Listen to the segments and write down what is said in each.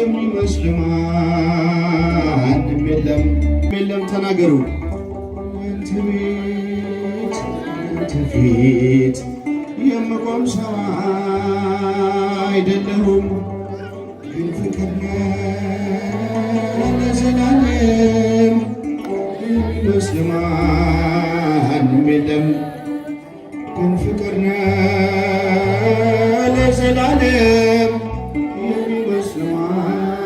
የሚመስል ማንም የለም የለም። ተናገሩ። ያንተ ቤት ያንተ ፊት የምቆም ሰው አይደለሁም፣ ግን ፍቅር ለዘላለም የሚመስል ማንም የለም፣ ግን ፍቅር ለዘላለም የሚመስል ማንም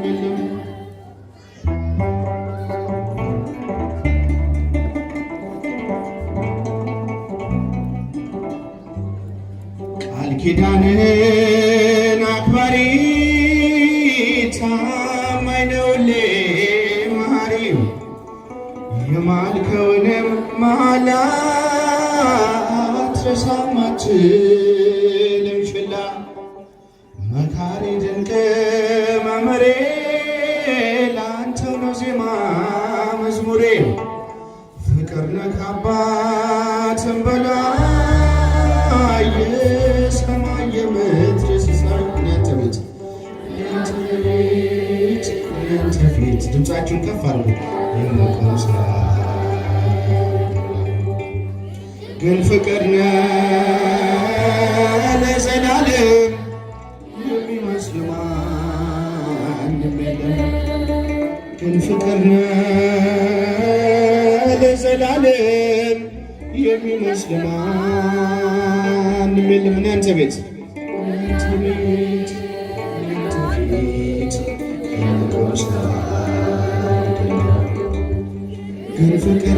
የለም። ቃል ኪዳንን አክባሪ ታማኝ ነው መሐሪ የማልከውንም መሐላ አትረሳም አትልም ችላ። መካሪ ድንቅ መምህሬ ላንተው ነው ዜማ መዝሙሬ። ፍቅር ነህ ከአባትም በላይ የሰማይ የምድር ሲሳይ። ያንተ ቤት ያንተ ፊት ድምፃችሁን ከፍ አድርጉ። የምቆም ሰው ግን ፍቅር ለዘላለም የሚመስል ማንም የለም፣ ግን ፍቅር ለዘላለም የሚመስል ማንም የለም። ያንተ ቤት ያንተ ቤት ያንተ ፊት የምቆም ሰው ግን ፍቅር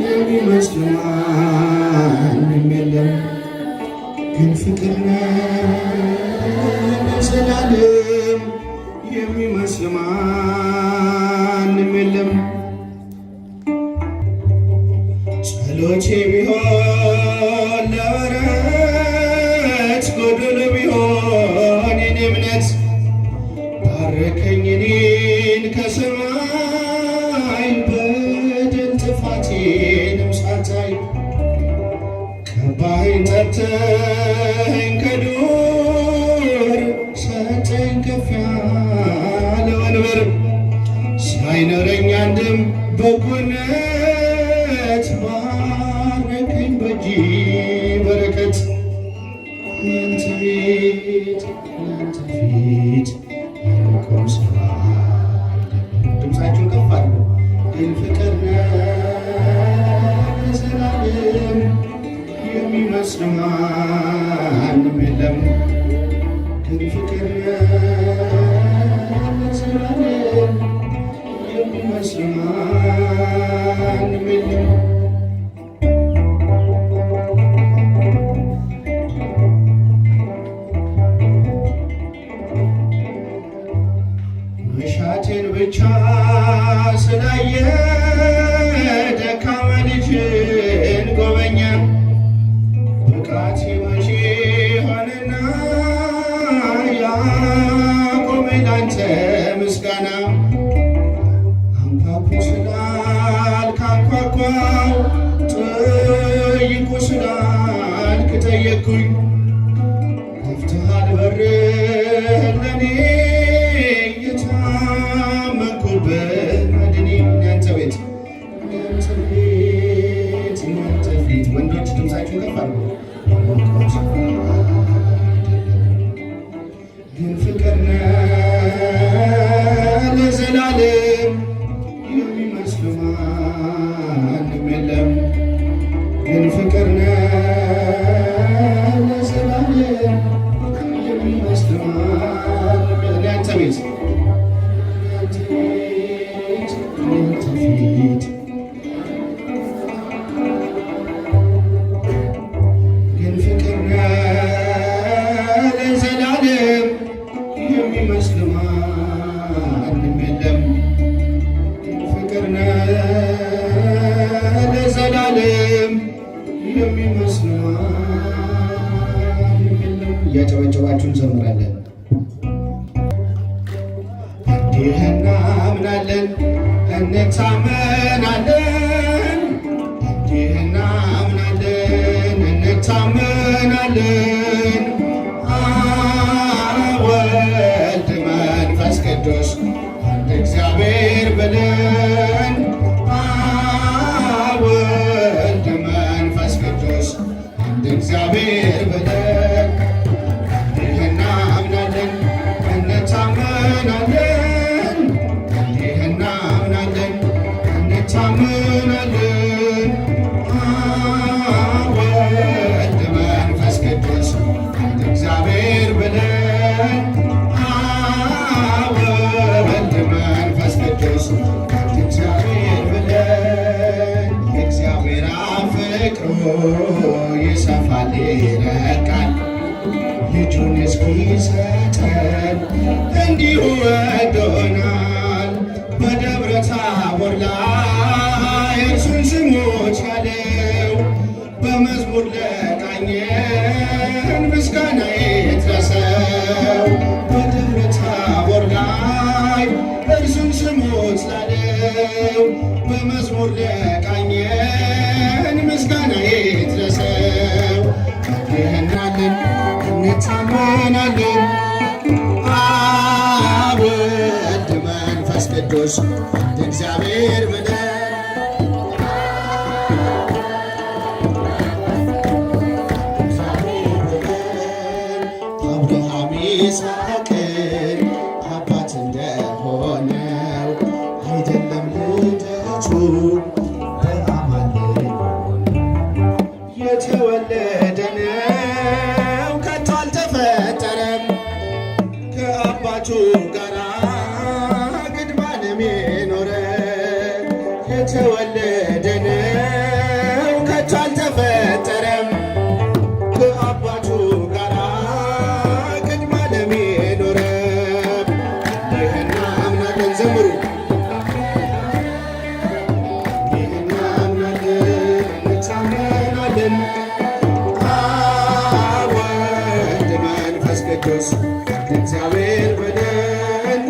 የሚመስል ማንም የለም፣ ግን ፍቅር ለዘላለም የሚመስል ማንም የለም። ጸሎቴ ቢሆን ለወረት ጎደሎ ቢሆን የኔ እምነት ባረከኝ እኔን ከሰማይ በደል ጥፋቴንም ሳታይ። ቀባኸኝ ጠርተኸኝ ከዱር ሰጠኝ ከፍ ያለ ወንበር። ሳይኖረኝ አንድም በጎነት ባረከኝ በእጅ በረከት። ያንተ ቤት ያንተ ፊት የምቆም ሰው አይደለም። ድምፃችሁን ከፍ አድርጉ። ግን ፍቅር ለዘላለም የሚመስል ማንም የለም፣ ግን ፍቅር ለዘላለም የሚመስል ማንም የለም። መሻቴን ብቻ ስላየ ደካማ ልጅን ጎበኛ። ብቃቴ መቼ ሆነና ያቆመኝ ላንተ ምስጋና። አንኳኩ ስላልክ አንኳኳው፣ ጠይቁ ስላልክ ጠየቅኩኝ። ከፍተሃል በርህን ለኔ የታመንኩበት መድኔ። ያንተ ቤት ያንተ ቤት ያንተ ፊት። ወንዶች ድምፃችሁን ከፍ አድርጉ። የምቆም ሰው አይደለም፣ ግን ፍቅር ለዘላለም የሚመስል ማንም የለም፣ ግን ፍቅር ለዘላለም የሚመስል ማንም የለም። ያንተ ቤት ያንተ ቤት ያንተ ፊት ግን ፍቅር ለዘላለም የሚመስል ማንም የለም፣ ግን ፍቅር ለዘላለም የሚመስል ማንም የለም። እያጨበጨባችሁ እንዘምራለን። እንዲህ እናምናለን እንታመናለን፣ እንዲህ እናምናለን እንታመናለን እናምናለን። አብ ወልድ መንፈስ ቅዱስ አንድ እግዚአብሔር ብለን አብ ወልድ መንፈስ ቅዱስ አንድ እግዚአብሔር ብለን እንዲህ እናምናለን እንታመናለን። እንዲህ እናምናለን እንታመናለን። አብ ወልድ መንፈስ ቅዱስ አንድ እግዚአብሔር ብለን አብ ወልድ መንፈስ ቅዱስ አንድ እግዚአብሔር ብለን የእግዚአብሔር ፍቅሩ ይሰፋል ይረቃል ልጁን እስኪሰጠን እንዲሁ ወዶናል። በደብረ ታቦር ላይ እርሱን ስሙት ያለው በመዝሙር ለቃኘን ምስጋና ይድረሰው። በደብረ ታቦር ላይ እርሱን ስሙት ላለው በመዝሙር ለቃኘን ምስጋና ይድረሰው። እንዲህናለን እንታመናለን። አብ ወልድ መንፈስ ቅዱስ አንድ እግዚአብሔር ብለን አብርሃም ይስሐቅን አባት እንደሆነው አይደለም ልደቱ በአማልክት የተወለደ ነው ከቶ አልተፈጠረም። ከአባቱ ጋራ ቅድመ ዓለም የኖረ የተወለደ ነው ከቶ አልተፈጠረም። ከአባቱ ጋራ ቅድመ ዓለም የኖረ እንዲህ እናምናለን። ዘምሩ እንዲህ እናምናለን እንታመናለን። አብ ወልድ መንፈስ ቅዱስ አንድ እግዚአብሔር ብለን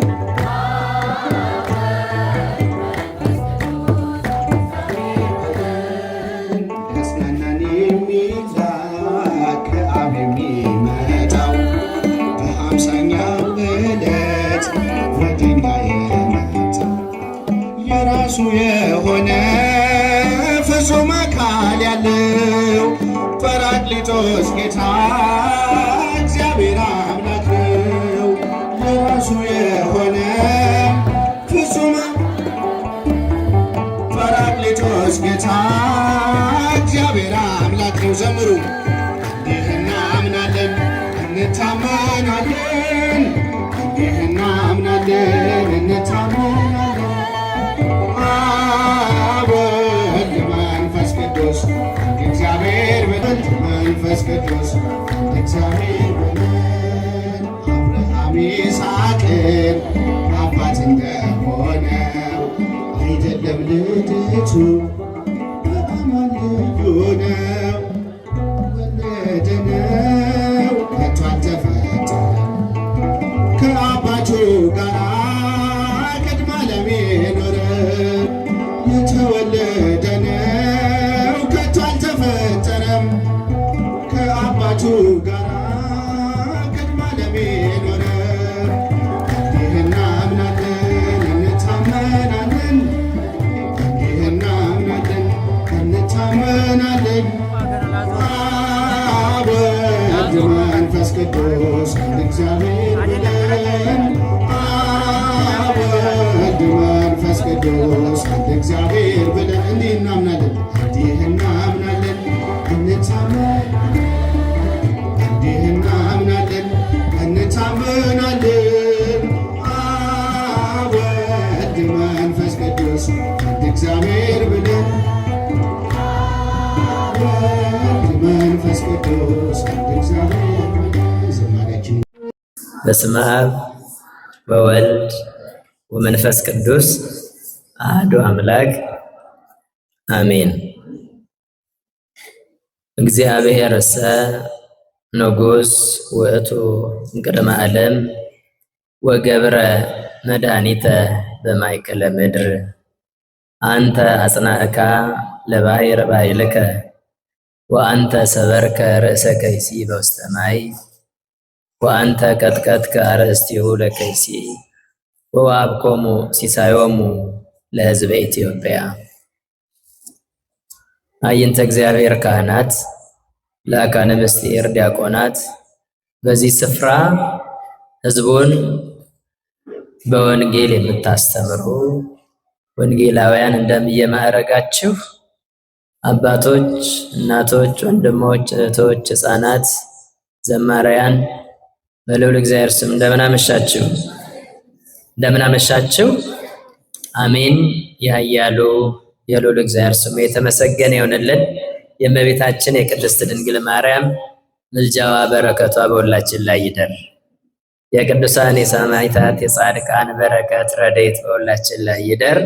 ያጽናናን የሚላክ ከአብ የሚመጣው በሃምሳኛው ዕለት ወደኛ የመጣው የራሱ የሆነ ፍጹም አካል ያለው ጰራቅሊጦስ ጌታ እግዚአብሔር አምላክ ነው። የራሱ የሆነ ፍጹም ጰራቅሊጦስ ጌታ እግዚአብሔር አምላክ ነው። ዘምሩ እንዲህ እናምናለን እንታመናለን። እንዲህ እናምናለን እንታመናለን። አብ ወልድ መንፈስ ቅዱስ አንድ እግዚአብሔር ብለን መንፈስ ቅዱስ አንድ እግዚአብሔር ብለን አብርሃም ይስሐቅን አባት እንደሆነው አይደለም ልደቱ በአማን ልዩ ነው። ወለደነው ከቶ አልተፈጠረም። ከአባቱ ጋራ ቅድመ ዓለም የኖረ የተወለደ ነው ከቶ አልተፈጠረም። ከአባቱ ጋራ ቅድመ ዓለም የኖረ እንዲህ እናምናለን እንታመናለን። እንዲህ እናምናለን እንታመናለን። አብ ወልድ መንፈስ ቅዱስ አንድ እግዚአብሔር ብለን አብ ወልድ መንፈስ ቅዱስ አንድ እግዚአብሔር ብለን እንዲህ እናምናለን እንዲህ እናምናለን እንታመናለን። እንዲህ እናምናለን እንታመናለን። አብ ወልድ መንፈስ ቅዱስ አንድ እግዚአብሔር ብለን ወልድ መንፈስ ቅዱስ አንድ እግዚአብሔር ብለን ዝማሬያችን በስመ አብ ወወልድ ወመንፈስ ቅዱስ አሐዱ አምላክ አሜን። እግዚአብሔርሰ ንጉሥ ውእቱ እምቅድመ ዓለም ወገብረ መድኃኒተ በማእከለ ምድር አንተ አጽናዕካ ለባሕረ ባሕልከ ወአንተ ሰበርከ ርእሰ ከይሲ በውስተ ማይ ወአንተ ቀጥቀጥከ አርእስቲሁ ለከይሲ ወወሀብኮሙ ሲሳዮሙ ለሕዝበ ኢትዮጵያ። አይንተ እግዚአብሔር ካህናት፣ ለአካነ ምስጢር ዲያቆናት፣ በዚህ ስፍራ ሕዝቡን በወንጌል የምታስተምሩ ወንጌላውያን እንደየማዕረጋችሁ አባቶች፣ እናቶች፣ ወንድሞች፣ እህቶች፣ ሕፃናት፣ ዘማሪያን በልዑል እግዚአብሔር ስም እንደምን አመሻችሁ? እንደምን አመሻችሁ? አሜን። ያያሉ የልዑል እግዚአብሔር ስሙ የተመሰገነ ይሁንልን። የእመቤታችን የቅድስት ድንግል ማርያም ምልጃዋ በረከቷ በሁላችን ላይ ይደር። የቅዱሳን የሰማዕታት የጻድቃን በረከት ረድኤት በሁላችን ላይ ይደር።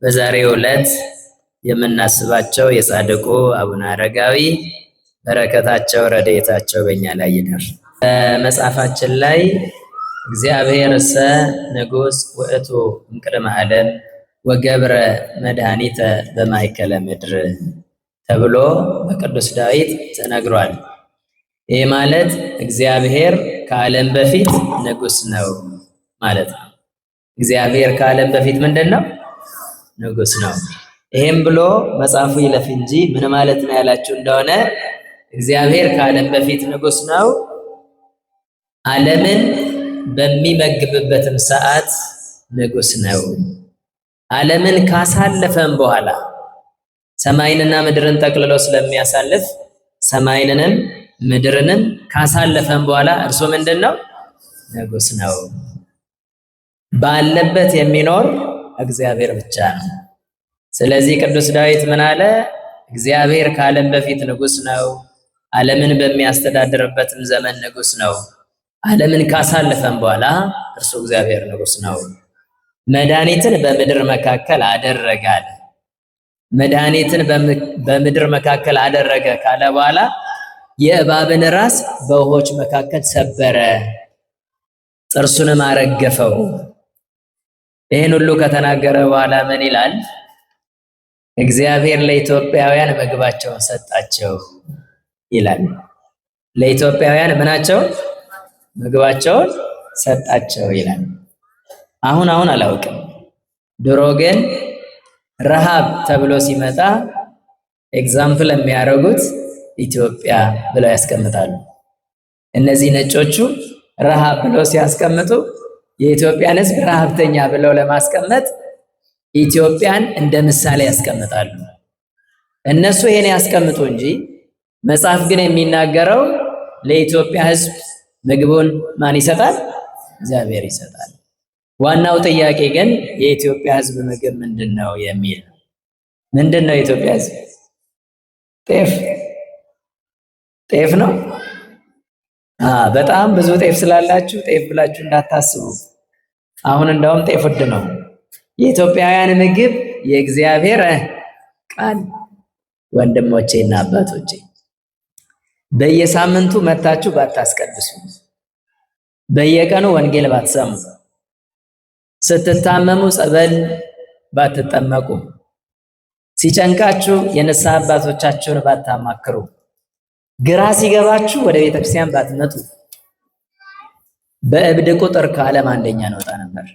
በዛሬው ዕለት የምናስባቸው የጻድቁ አቡነ አረጋዊ በረከታቸው ረድኤታቸው በእኛ ላይ ይደር። በመጽሐፋችን ላይ እግዚአብሔርሰ ንጉሥ ውእቱ እምቅድመ ዓለም ወገብረ መድኃኒተ በማእከለ ምድር ተብሎ በቅዱስ ዳዊት ተነግሯል። ይህ ማለት እግዚአብሔር ከዓለም በፊት ንጉሥ ነው ማለት ነው። እግዚአብሔር ከዓለም በፊት ምንድን ነው? ንጉሥ ነው። ይሄም ብሎ መጽሐፉ ይለፍ እንጂ ምን ማለት ነው ያላችሁ እንደሆነ እግዚአብሔር ከዓለም በፊት ንጉሥ ነው። ዓለምን በሚመግብበትም ሰዓት ንጉሥ ነው። ዓለምን ካሳለፈም በኋላ ሰማይንና ምድርን ጠቅልሎ ስለሚያሳልፍ ሰማይንንም ምድርንም ካሳለፈም በኋላ እርሱ ምንድን ነው? ንጉሥ ነው። ባለበት የሚኖር እግዚአብሔር ብቻ ነው። ስለዚህ ቅዱስ ዳዊት ምን አለ? እግዚአብሔር ከዓለም በፊት ንጉሥ ነው፣ ዓለምን በሚያስተዳድርበትም ዘመን ንጉሥ ነው። ዓለምን ካሳለፈም በኋላ እርሱ እግዚአብሔር ንጉሥ ነው። መድኃኒትን በምድር መካከል አደረገ አለ። መድኃኒትን በምድር መካከል አደረገ ካለ በኋላ የእባብን ራስ በውሆች መካከል ሰበረ፣ ጥርሱንም አረገፈው። ይህን ሁሉ ከተናገረ በኋላ ምን ይላል? እግዚአብሔር ለኢትዮጵያውያን ምግባቸውን ሰጣቸው ይላል። ለኢትዮጵያውያን ምናቸው? ምግባቸውን ሰጣቸው ይላል። አሁን አላውቅም። ድሮ ግን ረሃብ ተብሎ ሲመጣ ኤግዛምፕል የሚያደርጉት ኢትዮጵያ ብለው ያስቀምጣሉ። እነዚህ ነጮቹ ረሃብ ብለው ሲያስቀምጡ የኢትዮጵያን ሕዝብ ረሃብተኛ ብለው ለማስቀመጥ ኢትዮጵያን እንደ ምሳሌ ያስቀምጣሉ። እነሱ ይሄን ያስቀምጡ እንጂ መጽሐፍ ግን የሚናገረው ለኢትዮጵያ ሕዝብ ምግቡን ማን ይሰጣል? እግዚአብሔር ይሰጣል። ዋናው ጥያቄ ግን የኢትዮጵያ ሕዝብ ምግብ ምንድን ነው የሚል ነው። ምንድን ነው የኢትዮጵያ ሕዝብ? ጤፍ ነው። በጣም ብዙ ጤፍ ስላላችሁ ጤፍ ብላችሁ እንዳታስቡ። አሁን እንደውም ጤፍ ውድ ነው። የኢትዮጵያውያን ምግብ የእግዚአብሔር ቃል። ወንድሞቼና አባቶቼ በየሳምንቱ መታችሁ ባታስቀድሱ፣ በየቀኑ ወንጌል ባትሰሙ፣ ስትታመሙ ጸበል ባትጠመቁ፣ ሲጨንቃችሁ የንስሐ አባቶቻችሁን ባታማክሩ፣ ግራ ሲገባችሁ ወደ ቤተክርስቲያን ባትመጡ፣ በእብድ ቁጥር ከዓለም አንደኛ እንወጣ ነበር።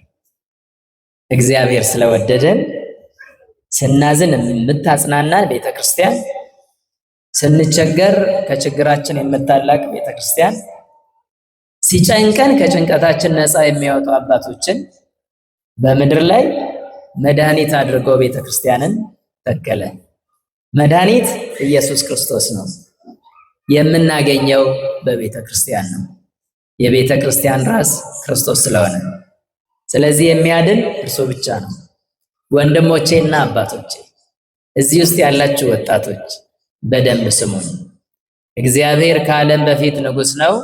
እግዚአብሔር ስለወደደን ስናዝን የምታጽናናን ቤተክርስቲያን፣ ስንቸገር ከችግራችን የምታላቅ ቤተክርስቲያን፣ ሲጨንቀን ከጭንቀታችን ነፃ የሚያወጡ አባቶችን በምድር ላይ መድኃኒት አድርጎ ቤተክርስቲያንን ተከለ። መድኃኒት ኢየሱስ ክርስቶስ ነው። የምናገኘው በቤተ ክርስቲያን ነው። የቤተ ክርስቲያን ራስ ክርስቶስ ስለሆነ ስለዚህ የሚያድን እርሱ ብቻ ነው። ወንድሞቼና አባቶቼ እዚህ ውስጥ ያላችሁ ወጣቶች በደንብ ስሙን። እግዚአብሔር ከዓለም በፊት ንጉሥ ነው፣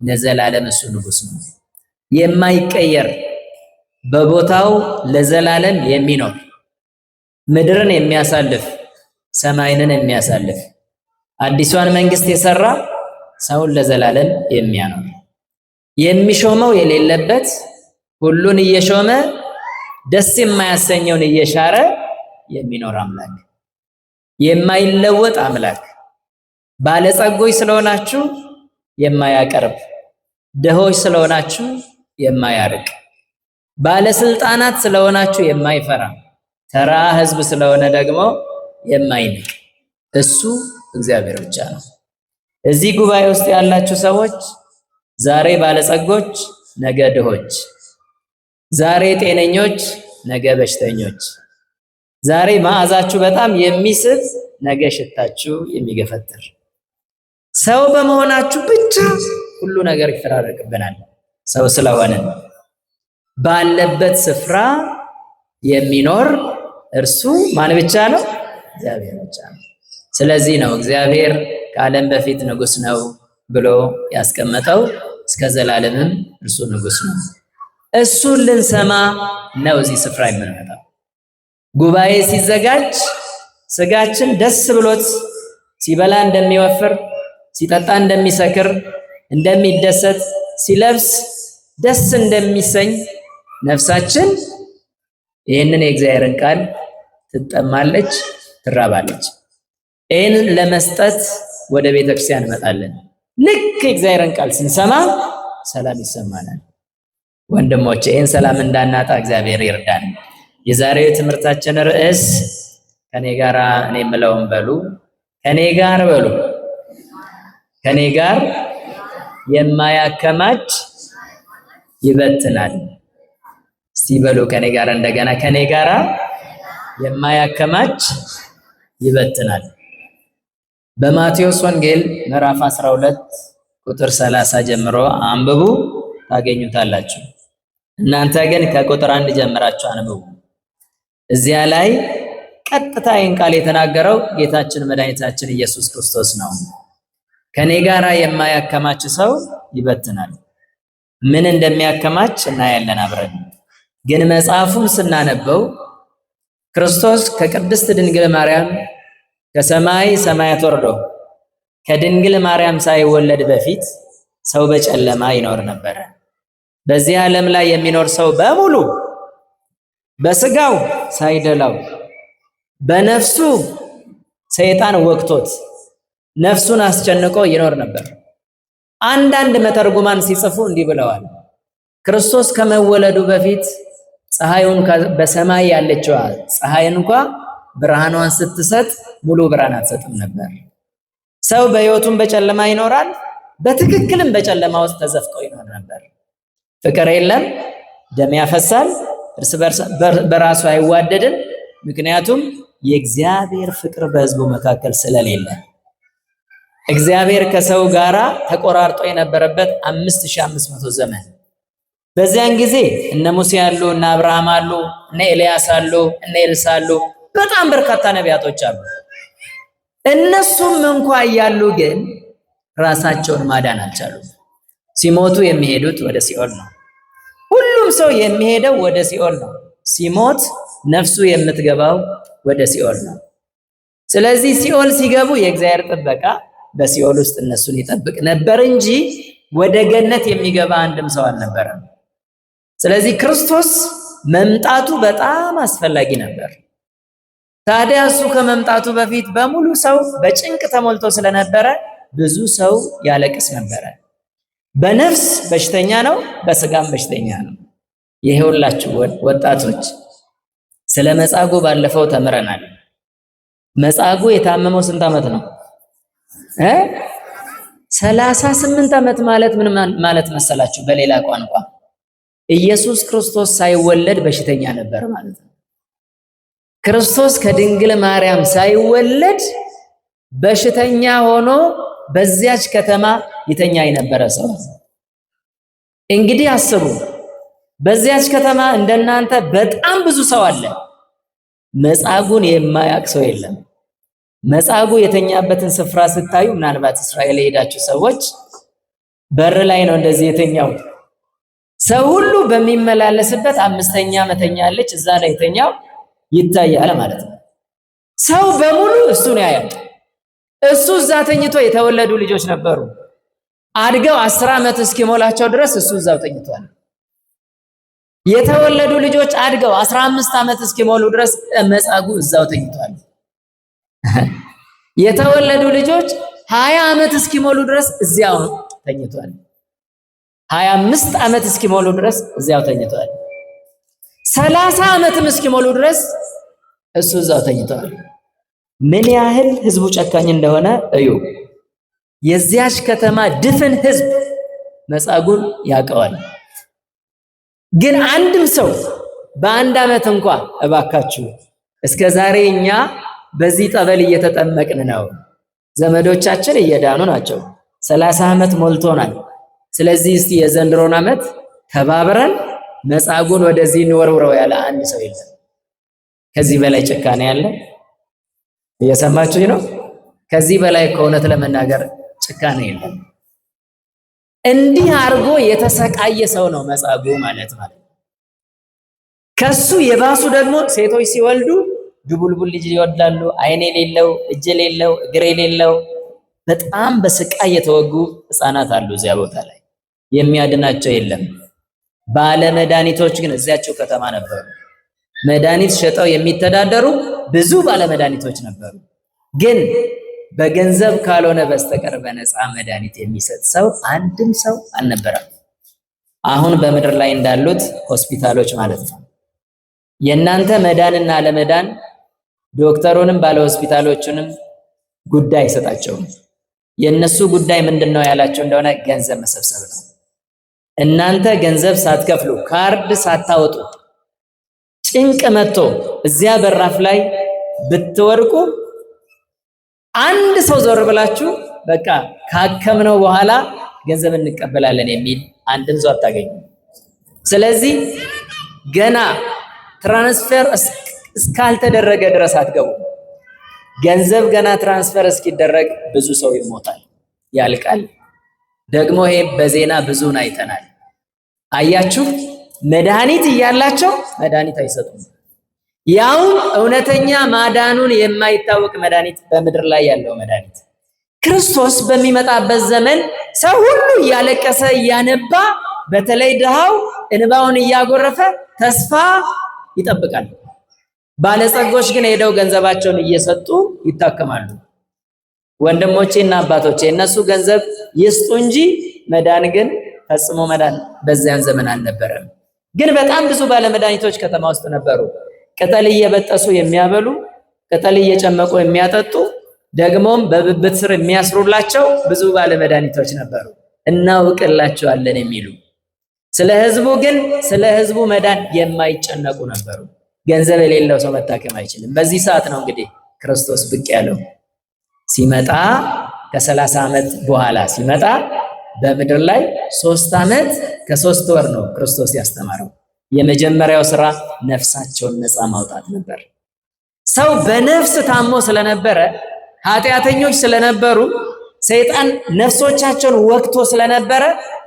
ለዘላለም እሱ ንጉሥ ነው። የማይቀየር በቦታው ለዘላለም የሚኖር ምድርን የሚያሳልፍ ሰማይንን የሚያሳልፍ አዲሷን መንግስት የሰራ ሰውን ለዘላለም የሚያኖር የሚሾመው የሌለበት ሁሉን እየሾመ ደስ የማያሰኘውን እየሻረ የሚኖር አምላክ የማይለወጥ አምላክ ባለጸጎች ስለሆናችሁ የማያቀርብ፣ ድሆች ስለሆናችሁ የማያርቅ፣ ባለስልጣናት ስለሆናችሁ የማይፈራ፣ ተራ ሕዝብ ስለሆነ ደግሞ የማይንቅ እሱ እግዚአብሔር ብቻ ነው። እዚህ ጉባኤ ውስጥ ያላችሁ ሰዎች ዛሬ ባለጸጎች፣ ነገ ድሆች፣ ዛሬ ጤነኞች፣ ነገ በሽተኞች፣ ዛሬ መዓዛችሁ በጣም የሚስብ ነገ ሽታችሁ የሚገፈትር ሰው በመሆናችሁ ብቻ ሁሉ ነገር ይፈራረቅብናል። ሰው ስለሆነ ባለበት ስፍራ የሚኖር እርሱ ማን ብቻ ነው? እግዚአብሔር ብቻ ነው። ስለዚህ ነው እግዚአብሔር ከዓለም በፊት ንጉሥ ነው ብሎ ያስቀመጠው። እስከ ዘላለምም እርሱ ንጉሥ ነው። እሱን ልንሰማ ነው እዚህ ስፍራ የምንመጣው። ጉባኤ ሲዘጋጅ ስጋችን ደስ ብሎት ሲበላ እንደሚወፍር፣ ሲጠጣ እንደሚሰክር፣ እንደሚደሰት፣ ሲለብስ ደስ እንደሚሰኝ ነፍሳችን ይህንን የእግዚአብሔርን ቃል ትጠማለች፣ ትራባለች። ይህንን ለመስጠት ወደ ቤተ ክርስቲያን እንመጣለን። ልክ የእግዚአብሔርን ቃል ስንሰማ ሰላም ይሰማናል። ወንድሞቼ ይህን ሰላም እንዳናጣ እግዚአብሔር ይርዳን። የዛሬው ትምህርታችን ርዕስ ከኔ ጋር እኔ የምለውን በሉ፣ ከኔ ጋር በሉ፣ ከኔ ጋር የማያከማች ይበትናል። እስቲ በሉ ከኔ ጋር እንደገና፣ ከኔ ጋር የማያከማች ይበትናል። በማቴዎስ ወንጌል ምዕራፍ 12 ቁጥር 30 ጀምሮ አንብቡ፣ ታገኙታላችሁ። እናንተ ግን ከቁጥር 1 ጀምራችሁ አንብቡ። እዚያ ላይ ቀጥታ ይህን ቃል የተናገረው ጌታችን መድኃኒታችን ኢየሱስ ክርስቶስ ነው። ከኔ ጋራ የማያከማች ሰው ይበትናል። ምን እንደሚያከማች እናያለን አብረን። ግን መጽሐፉን ስናነበው ክርስቶስ ከቅድስት ድንግል ማርያም ከሰማይ ሰማያት ወርዶ ከድንግል ማርያም ሳይወለድ በፊት ሰው በጨለማ ይኖር ነበረ። በዚህ ዓለም ላይ የሚኖር ሰው በሙሉ በስጋው ሳይደላው በነፍሱ ሰይጣን ወቅቶት ነፍሱን አስጨንቆ ይኖር ነበር። አንዳንድ መተርጉማን ሲጽፉ እንዲህ ብለዋል። ክርስቶስ ከመወለዱ በፊት ፀሐዩን በሰማይ ያለችዋ ፀሐይ እንኳ ብርሃኗን ስትሰጥ ሙሉ ብርሃን አትሰጥም ነበር። ሰው በሕይወቱም በጨለማ ይኖራል፣ በትክክልም በጨለማ ውስጥ ተዘፍቆ ይኖር ነበር። ፍቅር የለም፣ ደም ያፈሳል፣ እርስ በራሱ አይዋደድም። ምክንያቱም የእግዚአብሔር ፍቅር በሕዝቡ መካከል ስለሌለ እግዚአብሔር ከሰው ጋራ ተቆራርጦ የነበረበት 5500 ዘመን። በዚያን ጊዜ እነ ሙሴ አሉ፣ እነ አብርሃም አሉ፣ እነ ኤልያስ አሉ፣ እነ ኤልሳ አሉ፣ በጣም በርካታ ነቢያቶች አሉ። እነሱም እንኳ እያሉ ግን ራሳቸውን ማዳን አልቻሉም። ሲሞቱ የሚሄዱት ወደ ሲኦል ነው። ሁሉም ሰው የሚሄደው ወደ ሲኦል ነው። ሲሞት ነፍሱ የምትገባው ወደ ሲኦል ነው። ስለዚህ ሲኦል ሲገቡ የእግዚአብሔር ጥበቃ በሲኦል ውስጥ እነሱን ይጠብቅ ነበር እንጂ ወደ ገነት የሚገባ አንድም ሰው አልነበረም። ስለዚህ ክርስቶስ መምጣቱ በጣም አስፈላጊ ነበር። ታዲያ እሱ ከመምጣቱ በፊት በሙሉ ሰው በጭንቅ ተሞልቶ ስለነበረ ብዙ ሰው ያለቅስ ነበረ። በነፍስ በሽተኛ ነው፣ በስጋም በሽተኛ ነው። ይሄውላችሁ ወጣቶች ስለ መጻጉዕ ባለፈው ተምረናል። መጻጉዕ የታመመው ስንት ዓመት ነው? 38 ዓመት ማለት ምን ማለት መሰላችሁ? በሌላ ቋንቋ ኢየሱስ ክርስቶስ ሳይወለድ በሽተኛ ነበር ማለት ነው። ክርስቶስ ከድንግል ማርያም ሳይወለድ በሽተኛ ሆኖ በዚያች ከተማ ይተኛ የነበረ ሰው። እንግዲህ አስቡ፣ በዚያች ከተማ እንደናንተ በጣም ብዙ ሰው አለ። መጻጉዕን የማያውቅ ሰው የለም። መጻጉዕ የተኛበትን ስፍራ ስታዩ ምናልባት እስራኤል የሄዳችሁ ሰዎች በር ላይ ነው እንደዚህ የተኛው። ሰው ሁሉ በሚመላለስበት 5ኛ መተኛ አለች፣ እዛ ላይ የተኛው ይታያል ማለት ነው። ሰው በሙሉ እሱን ያያል። እሱ እዛ ተኝቶ የተወለዱ ልጆች ነበሩ። አድገው 10 ዓመት እስኪሞላቸው ድረስ እሱ እዛው ተኝቷል። የተወለዱ ልጆች አድገው 15 ዓመት እስኪሞሉ ድረስ መጻጉዕ እዛው ተኝቷል። የተወለዱ ልጆች 20 ዓመት እስኪሞሉ ድረስ እዚያው ተኝቷል። 25 ዓመት እስኪሞሉ ድረስ እዚያው ተኝቷል። 30 ዓመትም እስኪሞሉ ድረስ እሱ እዛው ተኝቷል። ምን ያህል ህዝቡ ጨካኝ እንደሆነ እዩ። የዚያች ከተማ ድፍን ህዝብ መጻጉዕን ያውቀዋል። ግን አንድም ሰው በአንድ ዓመት እንኳ እባካችሁ እስከ ዛሬ እኛ በዚህ ጠበል እየተጠመቅን ነው፣ ዘመዶቻችን እየዳኑ ናቸው፣ 30 ዓመት ሞልቶናል፣ ስለዚህ እስቲ የዘንድሮን ዓመት ተባብረን መጻጉዕን ወደዚህ እንወርውረው ያለ አንድ ሰው የለም። ከዚህ በላይ ጭካኔ ያለ? እየሰማችሁኝ ነው? ከዚህ በላይ ከእውነት ለመናገር ጭካኔ የለም። እንዲህ አድርጎ የተሰቃየ ሰው ነው መጻጉዕ ማለት። ከሱ የባሱ ደግሞ ሴቶች ሲወልዱ ድቡልቡል ልጅ ይወልዳሉ። አይን የሌለው እጅ የሌለው እግር የሌለው በጣም በስቃይ የተወጉ ህፃናት አሉ እዚያ ቦታ ላይ፣ የሚያድናቸው የለም። ባለ መድኃኒቶች ግን እዚያቸው ከተማ ነበሩ። መድኃኒት ሸጠው የሚተዳደሩ ብዙ ባለ መድኃኒቶች ነበሩ። ግን በገንዘብ ካልሆነ በስተቀር በነፃ መድኃኒት የሚሰጥ ሰው አንድም ሰው አልነበረም። አሁን በምድር ላይ እንዳሉት ሆስፒታሎች ማለት ነው። የእናንተ መዳንና አለመዳን ዶክተሩንም ባለ ሆስፒታሎቹንም ጉዳይ አይሰጣቸውም። የነሱ ጉዳይ ምንድነው ያላቸው እንደሆነ ገንዘብ መሰብሰብ ነው። እናንተ ገንዘብ ሳትከፍሉ ካርድ ሳታወጡ ጭንቅ መጥቶ እዚያ በራፍ ላይ ብትወርቁ አንድ ሰው ዞር ብላችሁ በቃ ካከምነው በኋላ ገንዘብ እንቀበላለን የሚል አንድም ሰው አታገኙ። ስለዚህ ገና ትራንስፈር እስካልተደረገ ድረስ አትገቡ። ገንዘብ ገና ትራንስፈር እስኪደረግ ብዙ ሰው ይሞታል፣ ያልቃል። ደግሞ ይሄ በዜና ብዙን አይተናል። አያችሁ፣ መድኃኒት እያላቸው መድኃኒት አይሰጡም። ያው እውነተኛ ማዳኑን የማይታወቅ መድኃኒት በምድር ላይ ያለው መድኃኒት ክርስቶስ በሚመጣበት ዘመን ሰው ሁሉ እያለቀሰ እያነባ፣ በተለይ ድሃው እንባውን እያጎረፈ ተስፋ ይጠብቃል። ባለጸጎች ግን ሄደው ገንዘባቸውን እየሰጡ ይታከማሉ። ወንድሞቼና አባቶቼ እነሱ ገንዘብ ይስጡ እንጂ መዳን ግን ፈጽሞ መዳን በዚያን ዘመን አልነበረም። ግን በጣም ብዙ ባለመድኃኒቶች ከተማ ውስጥ ነበሩ። ቅጠል እየበጠሱ የሚያበሉ፣ ቅጠል እየጨመቁ የሚያጠጡ፣ ደግሞም በብብት ስር የሚያስሩላቸው ብዙ ባለመድኃኒቶች ነበሩ፣ እናውቅላቸዋለን የሚሉ። ስለ ህዝቡ ግን ስለ ህዝቡ መዳን የማይጨነቁ ነበሩ። ገንዘብ የሌለው ሰው መታከም አይችልም። በዚህ ሰዓት ነው እንግዲህ ክርስቶስ ብቅ ያለው። ሲመጣ ከ30 ዓመት በኋላ ሲመጣ በምድር ላይ 3 ዓመት ከ3 ወር ነው ክርስቶስ ያስተማረው። የመጀመሪያው ስራ ነፍሳቸውን ነፃ ማውጣት ነበር። ሰው በነፍስ ታሞ ስለነበረ፣ ኃጢአተኞች ስለነበሩ፣ ሰይጣን ነፍሶቻቸውን ወግቶ ስለነበረ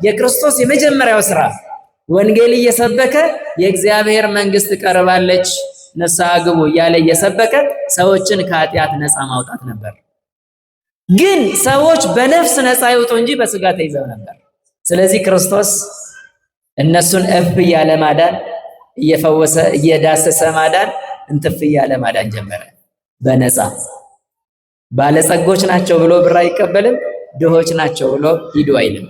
የክርስቶስ የመጀመሪያው ስራ ወንጌል እየሰበከ የእግዚአብሔር መንግስት ቀርባለች ንስሐ ግቡ እያለ እየሰበከ ሰዎችን ከኃጢአት ነፃ ማውጣት ነበር። ግን ሰዎች በነፍስ ነፃ ይውጡ እንጂ በስጋ ተይዘው ነበር። ስለዚህ ክርስቶስ እነሱን እፍ እያለ ማዳን፣ እየፈወሰ እየዳሰሰ ማዳን፣ እንትፍ እያለ ማዳን ጀመረ በነፃ። ባለጸጎች ናቸው ብሎ ብር አይቀበልም። ድሆች ናቸው ብሎ ሂዱ አይልም።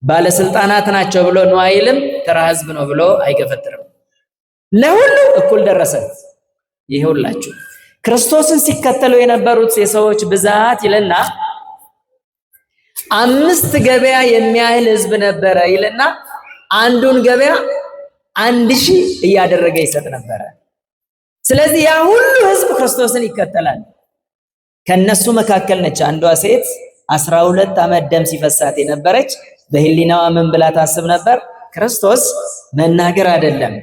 ባለስልጣናት ናቸው ብሎ ነው አይልም። ተራ ህዝብ ነው ብሎ አይገፈትርም። ለሁሉ እኩል ደረሰ። ይሄውላችሁ ክርስቶስን ሲከተሉ የነበሩት የሰዎች ብዛት ይልና 5 ገበያ የሚያህል ህዝብ ነበረ ይልና አንዱን ገበያ 1000 እያደረገ ይሰጥ ነበረ። ስለዚህ ያ ሁሉ ህዝብ ክርስቶስን ይከተላል። ከነሱ መካከል ነች አንዷ ሴት 12 ዓመት ደም ሲፈሳት የነበረች። በህሊናዋ ምን ብላ ታስብ ነበር? ክርስቶስ መናገር አይደለም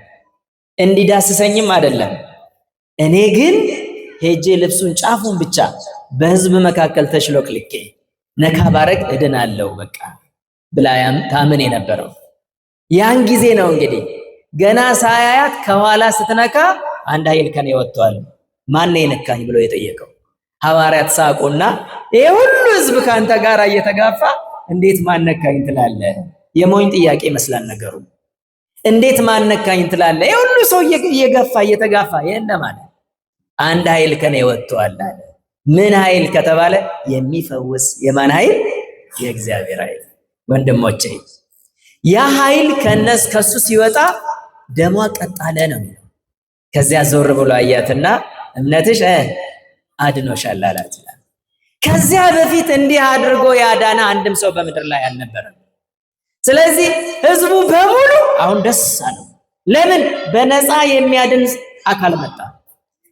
እንዲዳስሰኝም አይደለም፣ እኔ ግን ሄጄ ልብሱን ጫፉን ብቻ በህዝብ መካከል ተሽሎክልኬ ነካ ባረግ እድናለሁ በቃ ብላያም ታምን የነበረው። ያን ጊዜ ነው እንግዲህ ገና ሳያያት ከኋላ ስትነካ አንድ ኃይል ከኔ ወጥቷል፣ ማን የነካኝ ብሎ የጠየቀው። ሐዋርያት ሳቁና ይሄ ሁሉ ህዝብ ካንተ ጋር እየተጋፋ እንዴት ማነካኝ ትላለህ? የሞኝ ጥያቄ ይመስላል ነገሩ። እንዴት ማነካኝ ትላለህ? ይሄ ሁሉ ሰው እየገፋ እየተጋፋ የለም አለ። አንድ ኃይል ከኔ ወጥቷል አለ። ምን ኃይል ከተባለ የሚፈውስ የማን ኃይል? የእግዚአብሔር ኃይል። ወንድሞቼ ያ ኃይል ከሱ ሲወጣ ደሟ ቀጥ አለ ነው። ከዚያ ዞር ብሎ አያትና እምነትሽ አድኖሻል አላት። ከዚያ በፊት እንዲህ አድርጎ ያዳነ አንድም ሰው በምድር ላይ አልነበረም። ስለዚህ ህዝቡ በሙሉ አሁን ደስ አለው። ለምን? በነፃ የሚያድን አካል መጣ።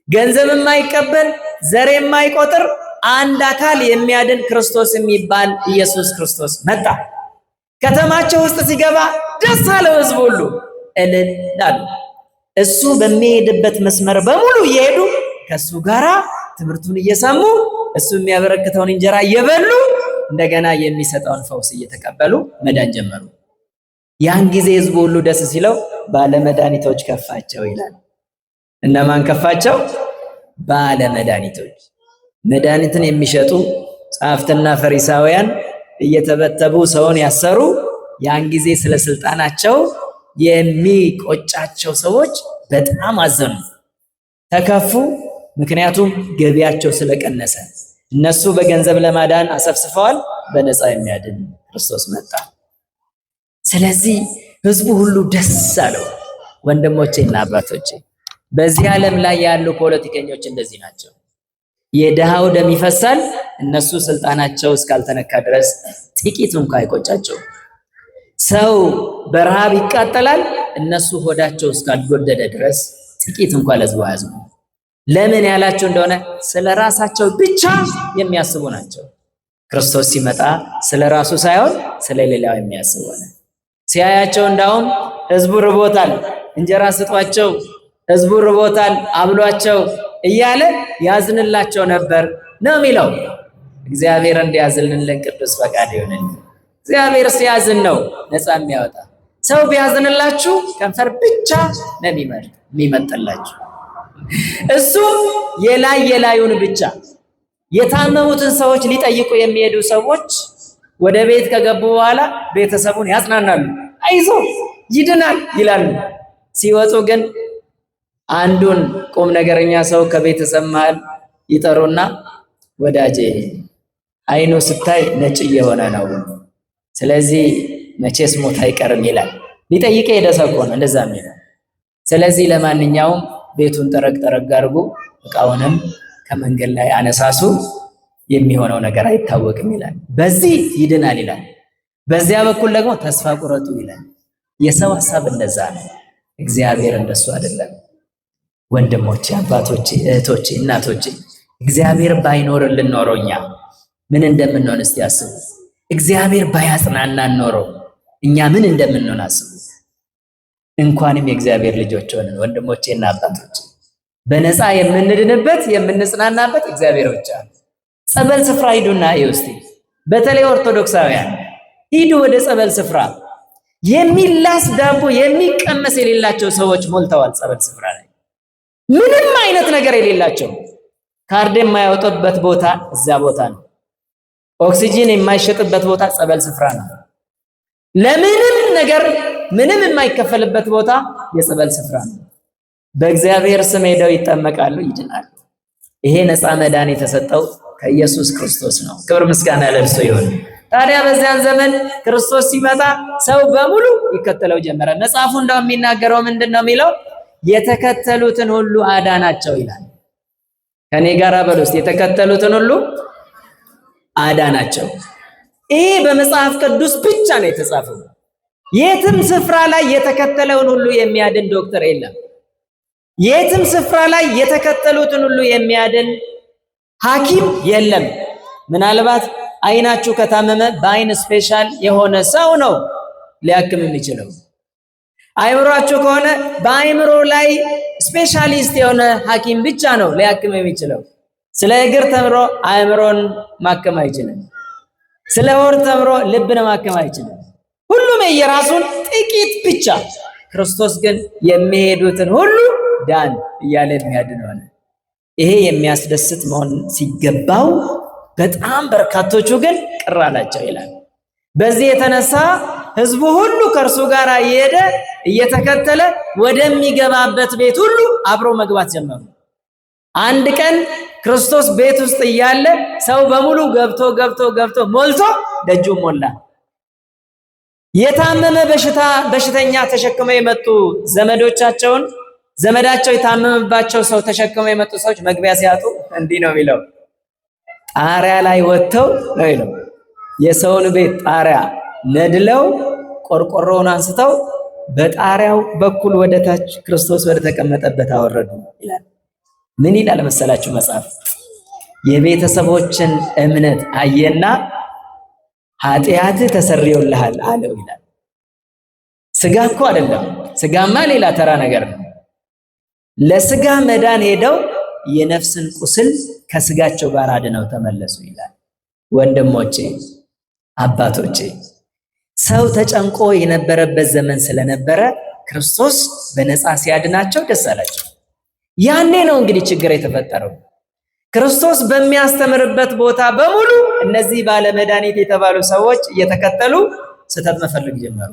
ገንዘብ የማይቀበል ዘር የማይቆጥር አንድ አካል የሚያድን ክርስቶስ የሚባል ኢየሱስ ክርስቶስ መጣ። ከተማቸው ውስጥ ሲገባ ደስ አለው ህዝቡ ሁሉ እልል አሉ። እሱ በሚሄድበት መስመር በሙሉ እየሄዱ ከሱ ጋራ ትምህርቱን እየሰሙ እሱ የሚያበረክተውን እንጀራ እየበሉ እንደገና የሚሰጠውን ፈውስ እየተቀበሉ መዳን ጀመሩ። ያን ጊዜ ህዝቡ ሁሉ ደስ ሲለው ባለመድኃኒቶች ከፋቸው ይላል። እነማን ከፋቸው? ባለመድኃኒቶች። መድኃኒትን የሚሸጡ ጸሐፍትና ፈሪሳውያን እየተበተቡ ሰውን ያሰሩ፣ ያን ጊዜ ስለ ስልጣናቸው የሚቆጫቸው ሰዎች በጣም አዘኑ፣ ተከፉ። ምክንያቱም ገቢያቸው ስለቀነሰ እነሱ በገንዘብ ለማዳን አሰፍስፈዋል፣ በነፃ የሚያድን ክርስቶስ መጣ። ስለዚህ ህዝቡ ሁሉ ደስ አለው። ወንድሞቼና አባቶቼ በዚህ ዓለም ላይ ያሉ ፖለቲከኞች እንደዚህ ናቸው። የድሃው ደም ይፈሳል፣ እነሱ ስልጣናቸው እስካልተነካ ድረስ ጥቂት እንኳን አይቆጫቸው። ሰው በረሃብ ይቃጠላል፣ እነሱ ሆዳቸው እስካልጎደለ ድረስ ጥቂት እንኳን ለህዝቡ አያዝኑ። ለምን ያላቸው እንደሆነ ስለ ራሳቸው ብቻ የሚያስቡ ናቸው። ክርስቶስ ሲመጣ ስለ ራሱ ሳይሆን ስለ ሌላው የሚያስብ ሆነ። ሲያያቸው እንዳውም ህዝቡ ርቦታል፣ እንጀራ ስጧቸው፣ ህዝቡ ርቦታል አብሏቸው እያለ ያዝንላቸው ነበር ነው የሚለው። እግዚአብሔር እንዲያዝንልን ቅዱስ ፈቃድ ይሁንልን። እግዚአብሔር ሲያዝን ነው ነፃ የሚያወጣ። ሰው ቢያዝንላችሁ ከንፈር ብቻ ነው የሚመጥላችሁ። እሱ የላዩን ብቻ። የታመሙትን ሰዎች ሊጠይቁ የሚሄዱ ሰዎች ወደ ቤት ከገቡ በኋላ ቤተሰቡን ያጽናናሉ። አይዞ ይድናል ይላሉ። ሲወጡ ግን አንዱን ቁም ነገረኛ ሰው ከቤተሰብ መሃል ይጠሩና ወዳጄ አይኑ ስታይ ነጭ እየሆነ ነው፣ ስለዚህ መቼስ ሞት አይቀርም ይላል። ሊጠይቅ ሄደ ሰው ነው እንደዛ የሚለው። ስለዚህ ለማንኛውም ቤቱን ጠረቅ አድርጉ፣ እቃውንም ከመንገድ ላይ አነሳሱ፣ የሚሆነው ነገር አይታወቅም ይላል። በዚህ ይድናል ይላል፣ በዚያ በኩል ደግሞ ተስፋ ቁረጡ ይላል። የሰው ሐሳብ እንደዛ ነው። እግዚአብሔር እንደሱ አይደለም። ወንድሞቼ፣ አባቶቼ፣ እህቶቼ፣ እናቶቼ እግዚአብሔር ባይኖርልን ኖሮ እኛ ምን እንደምንሆን እስቲ አስቡ። እግዚአብሔር ባያጽናናን ኖሮ እኛ ምን እንደምንሆን አስቡ። እንኳንም የእግዚአብሔር ልጆች ሆነን ወንድሞቼና አባቶቼ በነፃ የምንድንበት የምንጽናናበት እግዚአብሔር ብቻ ነው። ጸበል ስፍራ ሂዱና እስቲ በተለይ ኦርቶዶክሳውያን ሂዱ ወደ ጸበል ስፍራ። የሚላስ ዳቦ የሚቀመስ የሌላቸው ሰዎች ሞልተዋል ጸበል ስፍራ ላይ። ምንም አይነት ነገር የሌላቸው ካርድ የማያወጡበት ቦታ እዛ ቦታ ነው። ኦክሲጂን የማይሸጥበት ቦታ ጸበል ስፍራ ነው። ለምንም ነገር ምንም የማይከፈልበት ቦታ የጸበል ስፍራ ነው። በእግዚአብሔር ስም ሄደው ይጠመቃሉ፣ ይድናሉ። ይሄ ነፃ መዳን የተሰጠው ከኢየሱስ ክርስቶስ ነው። ክብር ምስጋና ለእርሱ ይሁን። ታዲያ በዚያን ዘመን ክርስቶስ ሲመጣ ሰው በሙሉ ይከተለው ጀመረ። መጽሐፉ እንደው የሚናገረው ምንድነው የሚለው? የተከተሉትን ሁሉ አዳናቸው ይላል። ከኔ ጋር በሉስ፣ የተከተሉትን ሁሉ አዳናቸው። ይሄ በመጽሐፍ ቅዱስ ብቻ ነው የተጻፈው። የትም ስፍራ ላይ የተከተለውን ሁሉ የሚያድን ዶክተር የለም። የትም ስፍራ ላይ የተከተሉትን ሁሉ የሚያድን ሐኪም የለም። ምናልባት አይናችሁ ከታመመ በአይን ስፔሻል የሆነ ሰው ነው ሊያክም የሚችለው። አይምሯችሁ ከሆነ በአይምሮ ላይ ስፔሻሊስት የሆነ ሐኪም ብቻ ነው ሊያክም የሚችለው። ስለ እግር ተምሮ አይምሮን ማከም አይችልም። ስለ ሆድ ተምሮ ልብን ማከም አይችልም። ሁሉም የራሱን ጥቂት ብቻ። ክርስቶስ ግን የሚሄዱትን ሁሉ ዳን እያለ የሚያድን ሆነ። ይሄ የሚያስደስት መሆን ሲገባው በጣም በርካቶቹ ግን ቅር አላቸው ይላል። በዚህ የተነሳ ህዝቡ ሁሉ ከእርሱ ጋር እየሄደ እየተከተለ ወደሚገባበት ቤት ሁሉ አብሮ መግባት ጀመሩ። አንድ ቀን ክርስቶስ ቤት ውስጥ እያለ ሰው በሙሉ ገብቶ ሞልቶ ደጁ ሞላ። የታመመ በሽተኛ ተሸክመው የመጡ ዘመዳቸው የታመመባቸው ሰው ተሸክመው የመጡ ሰዎች መግቢያ ሲያጡ እንዲህ ነው የሚለው፣ ጣሪያ ላይ ወጥተው ነው የሚለው። የሰውን ቤት ጣሪያ ነድለው ቆርቆሮውን አንስተው በጣሪያው በኩል ወደ ታች ክርስቶስ ወደ ተቀመጠበት አወረዱ ይላል። ምን ይላል መሰላችሁ መጽሐፍ? የቤተሰቦችን እምነት አየና ኃጢአትህ ተሰርዮልሃል አለው ይላል። ስጋ እኮ አይደለም፣ ስጋማ ሌላ ተራ ነገር ነው። ለስጋ መዳን ሄደው የነፍስን ቁስል ከስጋቸው ጋር አድነው ተመለሱ ይላል። ወንድሞቼ፣ አባቶቼ፣ ሰው ተጨንቆ የነበረበት ዘመን ስለነበረ ክርስቶስ በነፃ ሲያድናቸው ደስ አላቸው። ያኔ ነው እንግዲህ ችግር የተፈጠረው። ክርስቶስ በሚያስተምርበት ቦታ በሙሉ እነዚህ ባለመድኃኒት የተባሉ ሰዎች እየተከተሉ ስህተት መፈለግ ጀመሩ።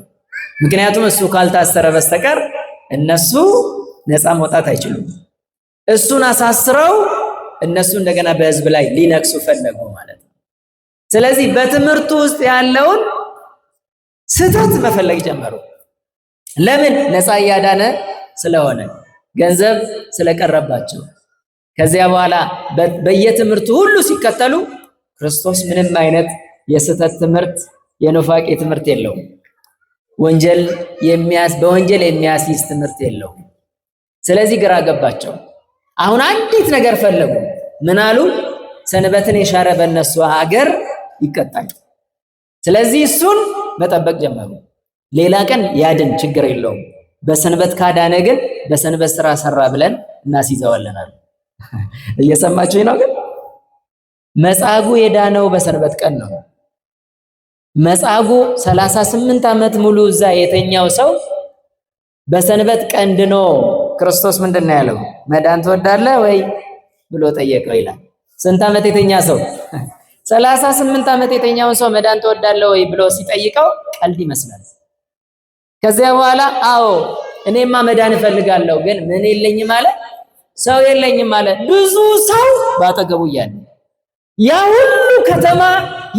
ምክንያቱም እሱ ካልታሰረ በስተቀር እነሱ ነፃ መውጣት አይችሉም። እሱን አሳስረው እነሱ እንደገና በሕዝብ ላይ ሊነክሱ ፈለጉ ማለት ነው። ስለዚህ በትምህርቱ ውስጥ ያለውን ስህተት መፈለግ ጀመሩ። ለምን? ነፃ እያዳነ ስለሆነ፣ ገንዘብ ስለቀረባቸው። ከዚያ በኋላ በየትምህርቱ ሁሉ ሲከተሉ ክርስቶስ ምንም አይነት የስህተት ትምህርት፣ የኑፋቄ ትምህርት የለውም። በወንጀል የሚያስይዝ ትምህርት የለውም። ስለዚህ ግራ ገባቸው። አሁን አንዲት ነገር ፈለጉ። ምን አሉ? ሰንበትን የሻረ በእነሱ ሀገር ይቀጣል። ስለዚህ እሱን መጠበቅ ጀመሩ። ሌላ ቀን ያድን ችግር የለውም፣ በሰንበት ካዳነ ግን በሰንበት ስራ ሰራ ብለን እናስይዘዋለናል። እየሰማችሁኝ ነው? ግን መጻጉዕ የዳነው በሰንበት ቀን ነው። መጻጉዕ 38 ዓመት ሙሉ እዛ የተኛው ሰው በሰንበት ቀን ድኖ ክርስቶስ ምንድን ነው ያለው? መዳን ትወዳለህ ወይ ብሎ ጠየቀው ይላል። ስንት ዓመት የተኛ ሰው? 38 ዓመት የተኛውን ሰው መዳን ትወዳለህ ወይ ብሎ ሲጠይቀው ቀልድ ይመስላል። ከዚያ በኋላ አዎ እኔማ መዳን እፈልጋለሁ፣ ግን ምን የለኝም አለ፣ ሰው የለኝም አለ። ብዙ ሰው ባጠገቡ እያለ ያ ሁሉ ከተማ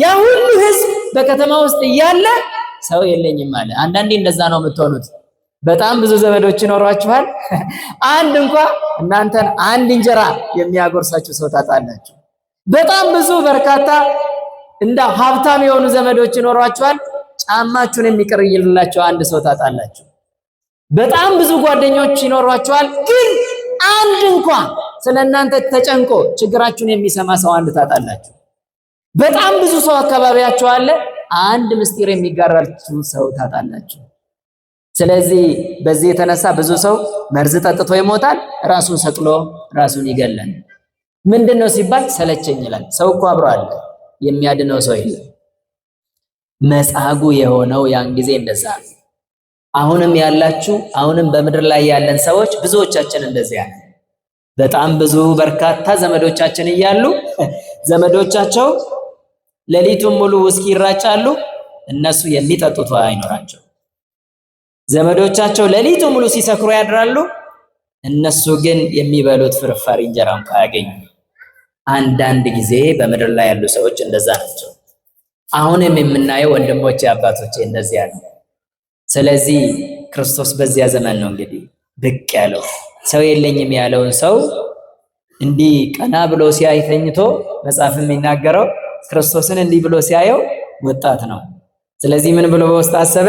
ያ ሁሉ ህዝብ በከተማ ውስጥ እያለ ሰው የለኝም አለ። አንዳንዴ እንደዛ ነው የምትሆኑት። በጣም ብዙ ዘመዶች ይኖሯችኋል። አንድ እንኳን እናንተን አንድ እንጀራ የሚያጎርሳችሁ ሰው ታጣላችሁ። በጣም ብዙ በርካታ እንደ ሀብታም የሆኑ ዘመዶች ይኖሯችኋል። ጫማችሁን የሚቀርይላችሁ አንድ ሰው ታጣላችሁ። በጣም ብዙ ጓደኞች ይኖሯችኋል። ግን አንድ እንኳን ስለእናንተ ተጨንቆ ችግራችሁን የሚሰማ ሰው አንድ ታጣላችሁ። በጣም ብዙ ሰው አካባቢያችሁ አለ። አንድ ምስጢር የሚጋራችሁ ሰው ታጣላችሁ። ስለዚህ በዚህ የተነሳ ብዙ ሰው መርዝ ጠጥቶ ይሞታል፣ ራሱን ሰቅሎ ራሱን ይገላል። ምንድነው ሲባል ሰለቸኝ ይላል። ሰው እኮ አብሮ አለ፣ የሚያድነው ሰው የለም። መጻጉዕ የሆነው ያን ጊዜ እንደዛ ነው። አሁንም ያላችሁ አሁንም በምድር ላይ ያለን ሰዎች ብዙዎቻችን እንደዚያ ነን። በጣም ብዙ በርካታ ዘመዶቻችን እያሉ ዘመዶቻቸው ሌሊቱን ሙሉ ውስኪ ይራጫሉ፣ እነሱ የሚጠጡት አይኖራቸው። ዘመዶቻቸው ሌሊቱን ሙሉ ሲሰክሩ ያድራሉ፣ እነሱ ግን የሚበሉት ፍርፋሪ እንጀራ እንኳን አያገኙም። አንዳንድ ጊዜ በምድር ላይ ያሉ ሰዎች እንደዛ ናቸው። አሁንም የምናየው ወንድሞቼ፣ አባቶቼ እንደዚያ ነው። ስለዚህ ክርስቶስ በዚያ ዘመን ነው እንግዲህ ብቅ ያለው። ሰው የለኝም ያለውን ሰው እንዲህ ቀና ብሎ ሲያይ ተኝቶ መጽሐፍ የሚናገረው ክርስቶስን እንዲህ ብሎ ሲያየው ወጣት ነው። ስለዚህ ምን ብሎ በውስጥ አሰበ?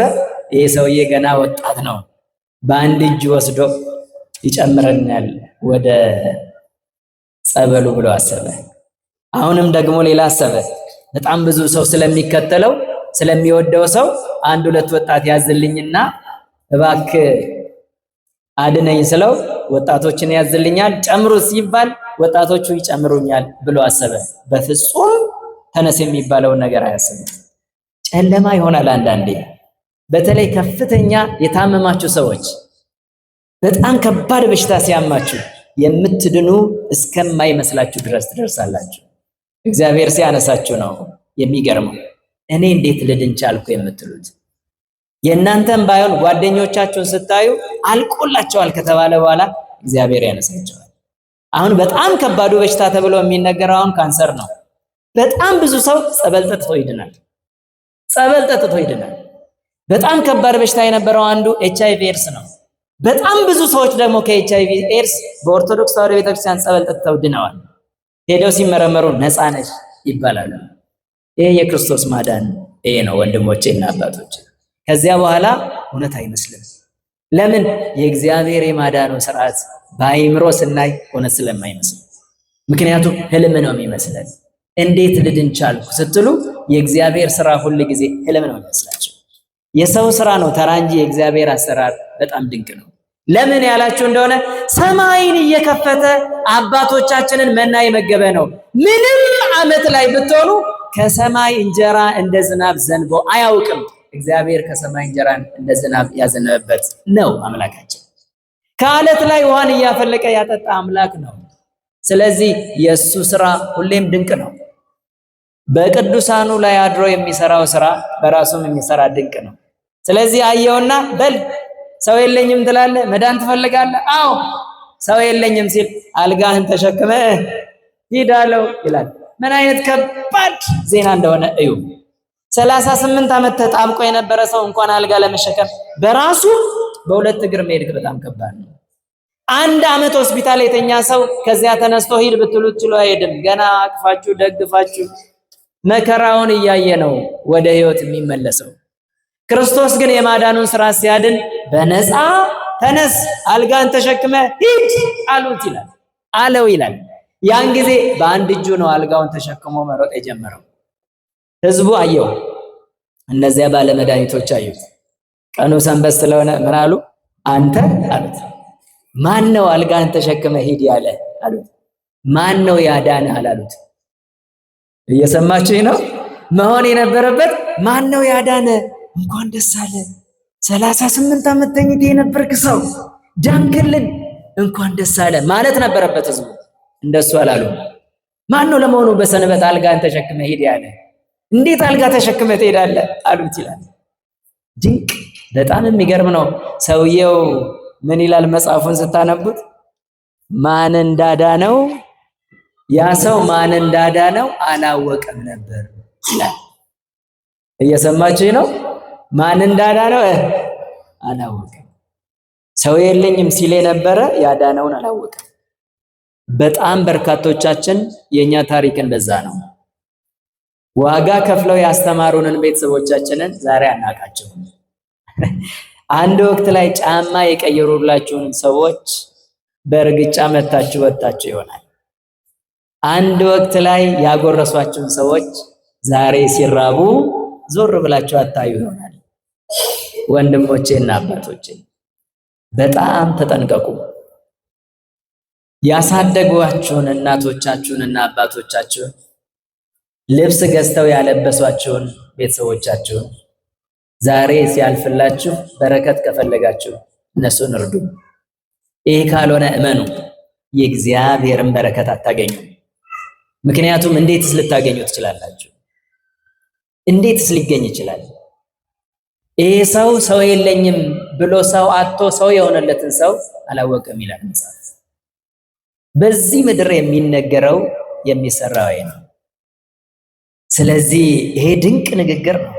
ይሄ ሰውዬ ገና ወጣት ነው፣ በአንድ እጅ ወስዶ ይጨምረናል ወደ ጸበሉ ብሎ አሰበ። አሁንም ደግሞ ሌላ አሰበ። በጣም ብዙ ሰው ስለሚከተለው ስለሚወደው ሰው አንድ ሁለት ወጣት ያዝልኝና እባክህ አድነኝ ስለው ወጣቶችን ያዝልኛል፣ ጨምሩ ሲባል ወጣቶቹ ይጨምሩኛል ብሎ አሰበ። በፍጹም ተነስ የሚባለውን ነገር አያስብም። ጨለማ ይሆናል አንዳንዴ። በተለይ ከፍተኛ የታመማችሁ ሰዎች፣ በጣም ከባድ በሽታ ሲያማችሁ የምትድኑ እስከማይመስላችሁ ድረስ ትደርሳላችሁ። እግዚአብሔር ሲያነሳችሁ ነው የሚገርመው። እኔ እንዴት ልድን ቻልኩ የምትሉት። የእናንተም ባይሆን ጓደኞቻችሁን ስታዩ አልቆላቸዋል ከተባለ በኋላ እግዚአብሔር ያነሳቸዋል። አሁን በጣም ከባዱ በሽታ ተብሎ የሚነገረው አሁን ካንሰር ነው። በጣም ብዙ ሰው ጸበል ጠጥቶ ይድናል። ጸበል ጠጥቶ ይድናል። በጣም ከባድ በሽታ የነበረው አንዱ HIV ኤድስ ነው። በጣም ብዙ ሰዎች ደግሞ ከኤችአይቪ ኤድስ በኦርቶዶክስ ተዋሕዶ ቤተክርስቲያን ጸበል ጠጥተው ድነዋል። ሄደው ሲመረመሩ ነፃ ነሽ ይባላሉ። ይሄ የክርስቶስ ማዳን ይሄ ነው ወንድሞቼ እና አባቶቼ። ከዚያ በኋላ እውነት አይመስልም። ለምን? የእግዚአብሔር የማዳኑ ስርዓት በአይምሮ ስናይ እውነት ስለማይመስል፣ ምክንያቱም ህልም ነው የሚመስለን። እንዴት ልድን ቻልኩ ስትሉ የእግዚአብሔር ስራ ሁል ጊዜ ህልም ነው የሚመስላቸው። የሰው ስራ ነው ተራ እንጂ የእግዚአብሔር አሰራር በጣም ድንቅ ነው። ለምን ያላችሁ እንደሆነ ሰማይን እየከፈተ አባቶቻችንን መና የመገበ ነው። ምንም ዓመት ላይ ብትሆኑ ከሰማይ እንጀራ እንደ ዝናብ ዘንቦ አያውቅም። እግዚአብሔር ከሰማይ እንጀራን እንደ ዝናብ ያዘነበበት ነው አምላካችን። ከዓለት ላይ ውሃን እያፈለቀ ያጠጣ አምላክ ነው። ስለዚህ የእሱ ስራ ሁሌም ድንቅ ነው። በቅዱሳኑ ላይ አድሮ የሚሰራው ስራ በራሱም የሚሰራ ድንቅ ነው። ስለዚህ አየውና በል ሰው የለኝም ትላለህ፣ መዳን ትፈልጋለህ? አዎ ሰው የለኝም ሲል አልጋህን ተሸክመ ሂድ አለው ይላል። ምን አይነት ከባድ ዜና እንደሆነ እዩ። 38 ዓመት ተጣብቆ የነበረ ሰው እንኳን አልጋ ለመሸከም በራሱ በሁለት እግር መሄድ በጣም ከባድ ነው። 1 ዓመት ሆስፒታል የተኛ ሰው ከዚያ ተነስቶ ሂድ ብትሉት ችሎ አይሄድም። ገና አቅፋችሁ ደግፋችሁ መከራውን እያየ ነው ወደ ህይወት የሚመለሰው። ክርስቶስ ግን የማዳኑን ስራ ሲያድን በነፃ ተነስ አልጋን ተሸክመ ሂድ አሉት ይላል አለው ይላል። ያን ጊዜ በአንድ እጁ ነው አልጋውን ተሸክሞ መሮጥ የጀመረው። ህዝቡ አየው፣ እነዚያ ባለመድኃኒቶች አዩት። ቀኑ ሰንበት ስለሆነ ምን አሉ? አንተ አሉት፣ ማን ነው አልጋን ተሸክመ ሂድ ያለ አሉት። ማን ነው ያዳነ አላሉት። እየሰማችሁኝ ነው? መሆን የነበረበት ማን ነው ያዳነ? እንኳን ደስ አለ 38 ዓመት ተኝቶ የነበርክ ሰው ዳንክልን፣ እንኳን ደስ አለ ማለት ነበረበት ህዝቡ። እንደሱ አላሉ። ማን ነው ለመሆኑ በሰንበት አልጋን ተሸክመ ሂድ ያለ? እንዴት አልጋ ተሸክመ ትሄዳለህ አሉት ይላል። ድንቅ በጣም የሚገርም ነው። ሰውየው ምን ይላል መጽሐፉን ስታነቡት? ማን እንዳዳነው ያ ሰው ማን እንዳዳነው አላወቀም ነበር ይላል። እየሰማችሁኝ ነው? ማን እንዳዳነው አላወቀም። ሰው የለኝም ሲል የነበረ ያዳነውን አላወቀም። በጣም በርካቶቻችን የኛ ታሪክ እንደዛ ነው። ዋጋ ከፍለው ያስተማሩንን ቤተሰቦቻችንን ዛሬ አናቃቸውም። አንድ ወቅት ላይ ጫማ የቀየሩላችሁን ሰዎች በእርግጫ መታችሁ ወጣችሁ ይሆናል። አንድ ወቅት ላይ ያጎረሷችሁን ሰዎች ዛሬ ሲራቡ ዞር ብላችሁ አታዩ ይሆናል። ወንድሞቼ እና አባቶቼ በጣም ተጠንቀቁ። ያሳደጓችሁን እናቶቻችሁን እና አባቶቻችሁን ልብስ ገዝተው ያለበሷችሁን ቤተሰቦቻችሁን ዛሬ ሲያልፍላችሁ በረከት ከፈለጋችሁ እነሱን እርዱ። ይሄ ካልሆነ እመኑ የእግዚአብሔርን በረከት አታገኙ። ምክንያቱም እንዴትስ ልታገኙ ትችላላችሁ? እንዴትስ ሊገኝ ይችላል? ይሄ ሰው የለኝም ብሎ ሰው አጥቶ ሰው የሆነለትን ሰው አላወቀም ይላል መጽሐፍ። በዚህ ምድር የሚነገረው የሚሰራው ነው። ስለዚህ ይሄ ድንቅ ንግግር ነው።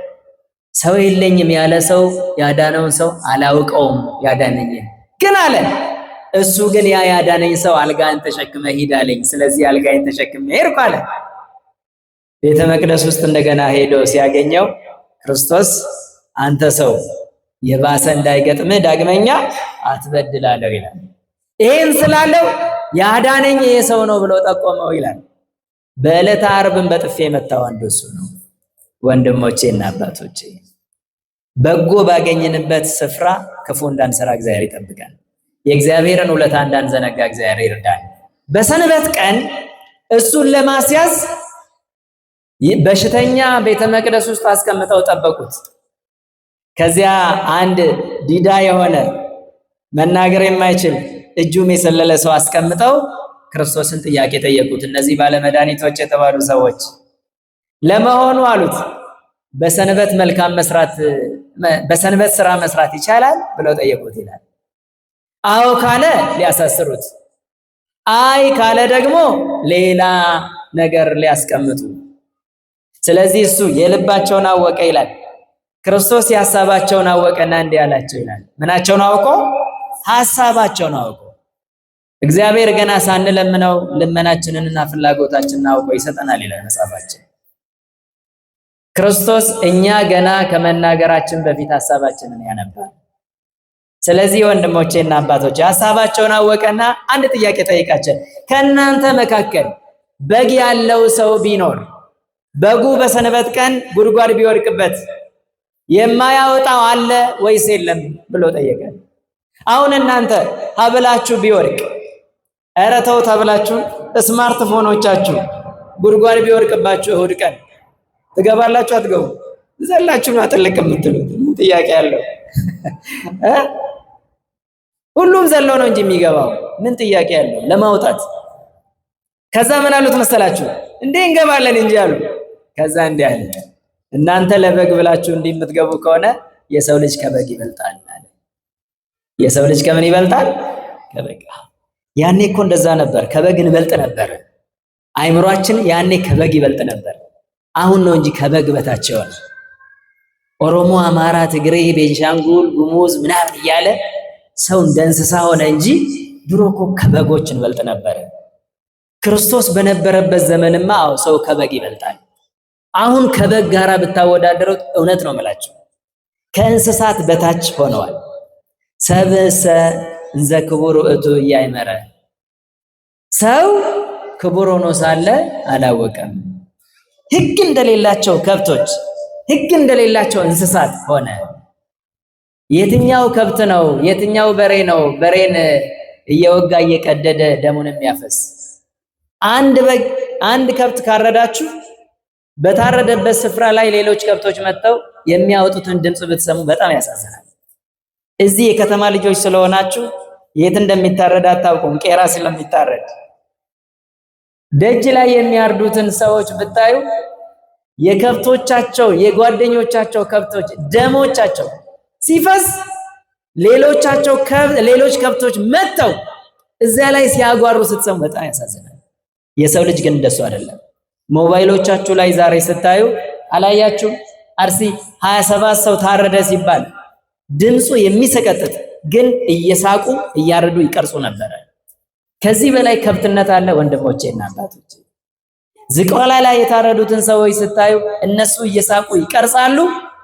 ሰው የለኝም ያለ ሰው ያዳነውን ሰው አላውቀውም ያዳነኝን ግን አለ። እሱ ግን ያ ያዳነኝ ሰው አልጋን ተሸክመ ሂድ አለኝ። ስለዚህ አልጋን ተሸክመ ሄድኩ አለ። ቤተ መቅደስ ውስጥ እንደገና ሄዶ ሲያገኘው ክርስቶስ አንተ ሰው የባሰ እንዳይገጥምህ ዳግመኛ አትበድላለሁ ይላል። ይሄን ስላለው ያዳነኝ ይሄ ሰው ነው ብሎ ጠቆመው ይላል። በዕለተ ዓርብም በጥፌ መታው አንዱ እሱ ነው። ወንድሞቼ እና አባቶቼ በጎ ባገኘንበት ስፍራ ክፉ እንዳንሰራ እግዚአብሔር ይጠብቃል። የእግዚአብሔርን ውለታ እንዳንዘነጋ እግዚአብሔር ይርዳል። በሰንበት ቀን እሱን ለማስያዝ በሽተኛ ቤተ መቅደስ ውስጥ አስቀምጠው ጠበቁት። ከዚያ አንድ ዲዳ የሆነ መናገር የማይችል እጁም የሰለለ ሰው አስቀምጠው ክርስቶስን ጥያቄ ጠየቁት። እነዚህ ባለመድኃኒቶች የተባሉ ሰዎች ለመሆኑ አሉት በሰንበት መልካም መስራት በሰንበት ስራ መስራት ይቻላል ብለው ጠየቁት ይላል። አዎ ካለ ሊያሳስሩት፣ አይ ካለ ደግሞ ሌላ ነገር ሊያስቀምጡ። ስለዚህ እሱ የልባቸውን አወቀ ይላል። ክርስቶስ የሐሳባቸውን አወቀና እንዲህ አላቸው ይላል። ምናቸውን አውቆ? ሐሳባቸውን አውቆ። እግዚአብሔር ገና ሳንለምነው ልመናችንንና ፍላጎታችንን አውቆ ይሰጠናል ይላል መጽሐፋችን። ክርስቶስ እኛ ገና ከመናገራችን በፊት ሐሳባችንን ያነባል። ስለዚህ ወንድሞቼና አባቶቼ ሐሳባቸውን አወቀና አንድ ጥያቄ ጠይቃቸው። ከእናንተ መካከል በግ ያለው ሰው ቢኖር በጉ በሰንበት ቀን ጉድጓድ ቢወድቅበት የማያወጣው አለ ወይስ የለም ብሎ ጠየቀ። አሁን እናንተ ሀብላችሁ ቢወድቅ ኧረ ተው ተብላችሁ ስማርትፎኖቻችሁ ጉድጓድ ቢወድቅባችሁ እሑድ ቀን ትገባላችሁ አትገቡ? ዘላችሁ ነው አጥልቅ የምትሉት? ምን ጥያቄ ያለው? ሁሉም ዘሎ ነው እንጂ የሚገባው ምን ጥያቄ ያለው ለማውጣት? ከዛ ምን አሉት መሰላችሁ? እንዴ እንገባለን እንጂ አሉ። ከዛ እንዲህ አለ፣ እናንተ ለበግ ብላችሁ እንዲህ የምትገቡ ከሆነ የሰው ልጅ ከበግ ይበልጣል አለ። የሰው ልጅ ከምን ይበልጣል? ከበግ። ያኔ እኮ እንደዛ ነበር፣ ከበግ እንበልጥ ነበር። አይምሯችን ያኔ ከበግ ይበልጥ ነበር። አሁን ነው እንጂ ከበግ በታች ሆነ። ኦሮሞ፣ አማራ፣ ትግሬ፣ ቤንሻንጉል ጉሙዝ ምናምን እያለ ሰው እንደ እንስሳ ሆነ እንጂ ድሮ እኮ ከበጎች እንበልጥ ነበር። ክርስቶስ በነበረበት ዘመንማ ሰው ከበግ ይበልጣል። አሁን ከበግ ጋራ ብታወዳደሩት እውነት ነው የምላችሁ ከእንስሳት በታች ሆነዋል። ሰብእሰ እንዘ ክቡር ውእቱ እያእመረ፣ ሰው ክቡር ሆኖ ሳለ አላወቀም። ሕግ እንደሌላቸው ከብቶች፣ ሕግ እንደሌላቸው እንስሳት ሆነ። የትኛው ከብት ነው? የትኛው በሬ ነው በሬን እየወጋ እየቀደደ ደሙን የሚያፈስ? አንድ በግ አንድ ከብት ካረዳችሁ በታረደበት ስፍራ ላይ ሌሎች ከብቶች መጥተው የሚያወጡትን ድምፅ ብትሰሙ በጣም ያሳዝናል። እዚህ የከተማ ልጆች ስለሆናችሁ የት እንደሚታረድ አታውቁም። ቄራ ስለሚታረድ ደጅ ላይ የሚያርዱትን ሰዎች ብታዩ የከብቶቻቸው የጓደኞቻቸው ከብቶች ደሞቻቸው ሲፈስ ሌሎች ከብቶች መጥተው እዚያ ላይ ሲያጓሩ ስትሰሙ በጣም ያሳዝናል። የሰው ልጅ ግን እንደሱ አይደለም። ሞባይሎቻችሁ ላይ ዛሬ ስታዩ አላያችሁ? አርሲ 27 ሰው ታረደ ሲባል ድምፁ የሚሰቀጥጥ ግን እየሳቁ እያረዱ ይቀርጹ ነበረ። ከዚህ በላይ ከብትነት አለ ወንድሞቼ እና አባቶቼ? ዝቋላ ላይ የታረዱትን ሰዎች ስታዩ እነሱ እየሳቁ ይቀርጻሉ፣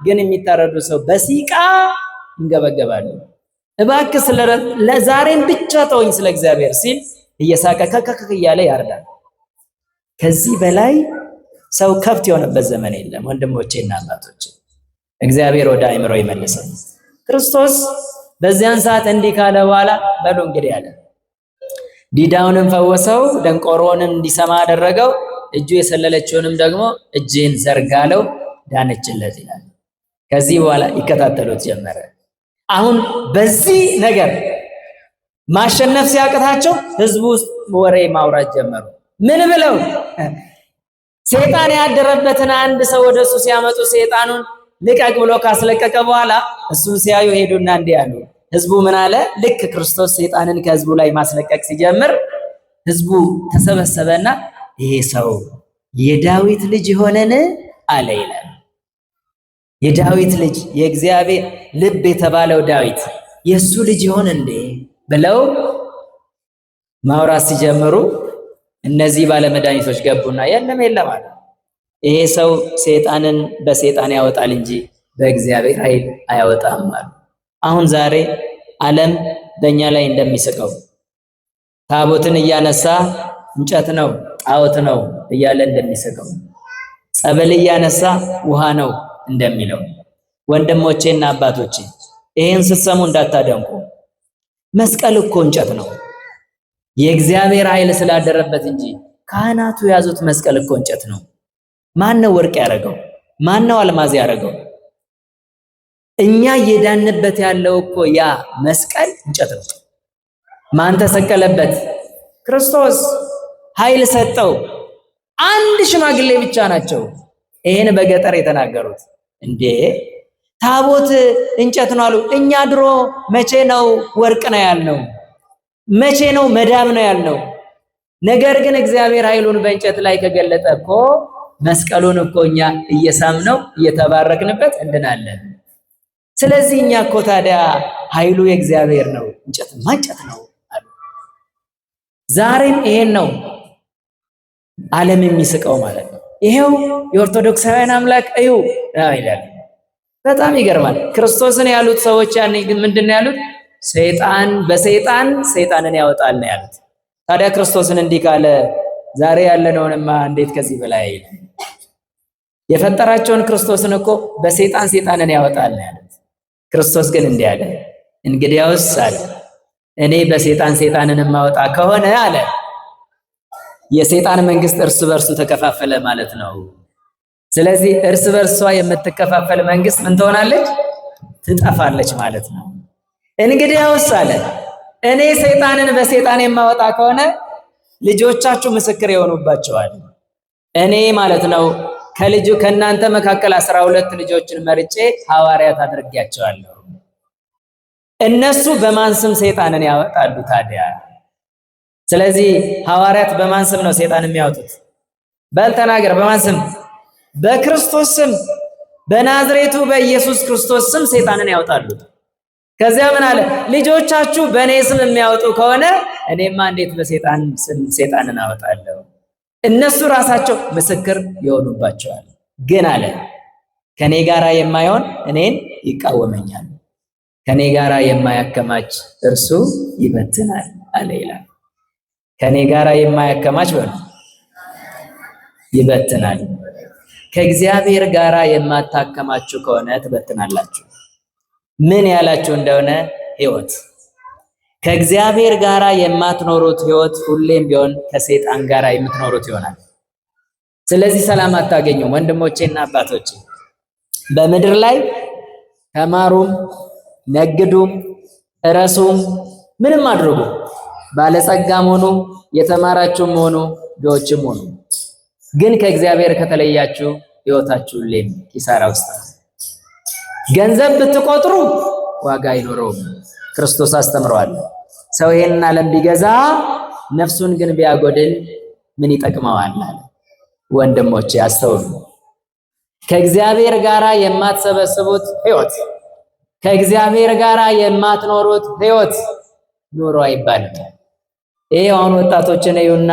ግን የሚታረዱ ሰው በሲቃ ይንገበገባሉ። እባክህ ለዛሬን ብቻ ተወኝ ስለ እግዚአብሔር ሲል እየሳቀ ከከከ እያለ ያርዳል። ከዚህ በላይ ሰው ከብት የሆነበት ዘመን የለም ወንድሞቼ እና አባቶቼ። እግዚአብሔር ወደ አእምሮ ይመልሰን። ክርስቶስ በዚያን ሰዓት እንዲህ ካለ በኋላ በሉ እንግዲህ አለ። ዲዳውንም ፈወሰው፣ ደንቆሮውንም እንዲሰማ አደረገው። እጁ የሰለለችውንም ደግሞ እጅህን ዘርጋለው፣ ዳነችለት ይላል። ከዚህ በኋላ ይከታተሉት ጀመረ። አሁን በዚህ ነገር ማሸነፍ ሲያቅታቸው ህዝቡ ውስጥ ወሬ ማውራት ጀመሩ። ምን ብለው? ሰይጣን ያደረበትን አንድ ሰው ወደሱ ሲያመጡ ሰይጣኑን ልቀቅ ብሎ ካስለቀቀ በኋላ እሱን ሲያዩ ሄዱና እንዲህ አሉ። ህዝቡ ምን አለ? ልክ ክርስቶስ ሰይጣንን ከህዝቡ ላይ ማስለቀቅ ሲጀምር ህዝቡ ተሰበሰበና ይሄ ሰው የዳዊት ልጅ ይሆነን አለ ይላል። የዳዊት ልጅ የእግዚአብሔር ልብ የተባለው ዳዊት የሱ ልጅ ይሆን እንዴ ብለው ማውራት ሲጀምሩ እነዚህ ባለመድኃኒቶች ገቡና የለም አለ። ይሄ ሰው ሰይጣንን በሰይጣን ያወጣል እንጂ በእግዚአብሔር ኃይል አያወጣም አሉ። አሁን ዛሬ ዓለም በእኛ ላይ እንደሚስቀው ታቦትን እያነሳ እንጨት ነው ጣዖት ነው እያለ እንደሚስቀው፣ ጸበል እያነሳ ውሃ ነው እንደሚለው፣ ወንድሞቼና አባቶቼ ይሄን ስትሰሙ እንዳታደንቁ። መስቀል እኮ እንጨት ነው የእግዚአብሔር ኃይል ስላደረበት እንጂ ካህናቱ ያዙት መስቀል እኮ እንጨት ነው። ማን ነው ወርቅ ያደረገው? ማን ነው አልማዝ ያደረገው? እኛ እየዳንበት ያለው እኮ ያ መስቀል እንጨት ነው። ማን ተሰቀለበት? ክርስቶስ ኃይል ሰጠው። አንድ ሽማግሌ ብቻ ናቸው ይሄን በገጠር የተናገሩት። እንዴ ታቦት እንጨት ነው አሉ። እኛ ድሮ መቼ ነው ወርቅ ነው ያልነው? መቼ ነው መዳብ ነው ያልነው? ነገር ግን እግዚአብሔር ኃይሉን በእንጨት ላይ ከገለጠ እኮ መስቀሉን እኮ እኛ እየሳምነው እየተባረክንበት እንድናለን። ስለዚህ እኛ እኮ ታዲያ ኃይሉ የእግዚአብሔር ነው፣ እንጨትማ እንጨት ነው አሉ። ዛሬም ይሄን ነው ዓለም የሚስቀው ማለት ነው። ይሄው የኦርቶዶክሳውያን አምላክ እዩ ይላል። በጣም ይገርማል። ክርስቶስን ያሉት ሰዎች ያኔ ግን ምንድነው ያሉት? ሰይጣን በሰይጣን ሰይጣንን ያወጣል ነው ያሉት። ታዲያ ክርስቶስን እንዲህ ካለ ዛሬ ያለነውንማ እንዴት ከዚህ በላይ አይልም? የፈጠራቸውን ክርስቶስን እኮ በሰይጣን ሰይጣንን ያወጣል ነው ያሉት። ክርስቶስ ግን እንዲህ አለ፣ እንግዲያውስ አለ እኔ በሰይጣን ሰይጣንን ማወጣ ከሆነ አለ የሰይጣን መንግስት እርስ በርሱ ተከፋፈለ ማለት ነው። ስለዚህ እርስ በርሷ የምትከፋፈል መንግስት ምን ትሆናለች? ትጠፋለች ማለት ነው። እንግዲያውስ አለ እኔ ሰይጣንን በሰይጣን የማወጣ ከሆነ ልጆቻችሁ ምስክር ይሆኑባቸዋል። እኔ ማለት ነው ከእናንተ መካከል 12 ልጆችን መርጬ ሐዋርያት አድርጌያቸዋለሁ። እነሱ በማን ስም ሰይጣንን ያወጣሉ ታዲያ? ስለዚህ ሐዋርያት በማን ስም ነው ሰይጣን የሚያወጡት? በል ተናገር። በማን ስም? በክርስቶስ ስም፣ በናዝሬቱ በኢየሱስ ክርስቶስ ስም ሰይጣንን ያወጣሉ። ከዚያ ምን አለ? ልጆቻችሁ በእኔ ስም የሚያወጡ ከሆነ እኔማ እንዴት በሰይጣን ስም ሰይጣንን አወጣለሁ? እነሱ ራሳቸው ምስክር ይሆኑባቸዋል። ግን አለ ከኔ ጋራ የማይሆን እኔን ይቃወመኛል፣ ከኔ ጋራ የማያከማች እርሱ ይበትናል አለ ይላል። ከኔ ጋራ የማያከማች በሉ ይበትናል። ከእግዚአብሔር ጋራ የማታከማችሁ ከሆነ ትበትናላችሁ። ምን ያላችሁ እንደሆነ ሕይወት ከእግዚአብሔር ጋራ የማትኖሩት ሕይወት ሁሌም ቢሆን ከሰይጣን ጋራ የምትኖሩት ይሆናል። ስለዚህ ሰላም አታገኙም። ወንድሞቼና አባቶቼ በምድር ላይ ተማሩም፣ ነግዱም፣ እረሱም፣ ምንም አድርጉ፣ ባለጸጋም ሆኑ፣ የተማራችሁም ሆኑ፣ ድሆችም ሆኑ፣ ግን ከእግዚአብሔር ከተለያችሁ ሕይወታችሁ ሁሌም ኪሳራ ውስጥ ነው። ገንዘብ ብትቆጥሩ ዋጋ አይኖረውም። ክርስቶስ አስተምሯል። ሰው ይሄንን ዓለም ቢገዛ ነፍሱን ግን ቢያጎድል ምን ይጠቅመዋል? ወንድሞቼ አስተውሉ። ከእግዚአብሔር ጋራ የማትሰበስቡት ሕይወት፣ ከእግዚአብሔር ጋራ የማትኖሩት ሕይወት ኑሮ አይባልም። ይሄ አሁን ወጣቶችን እዩና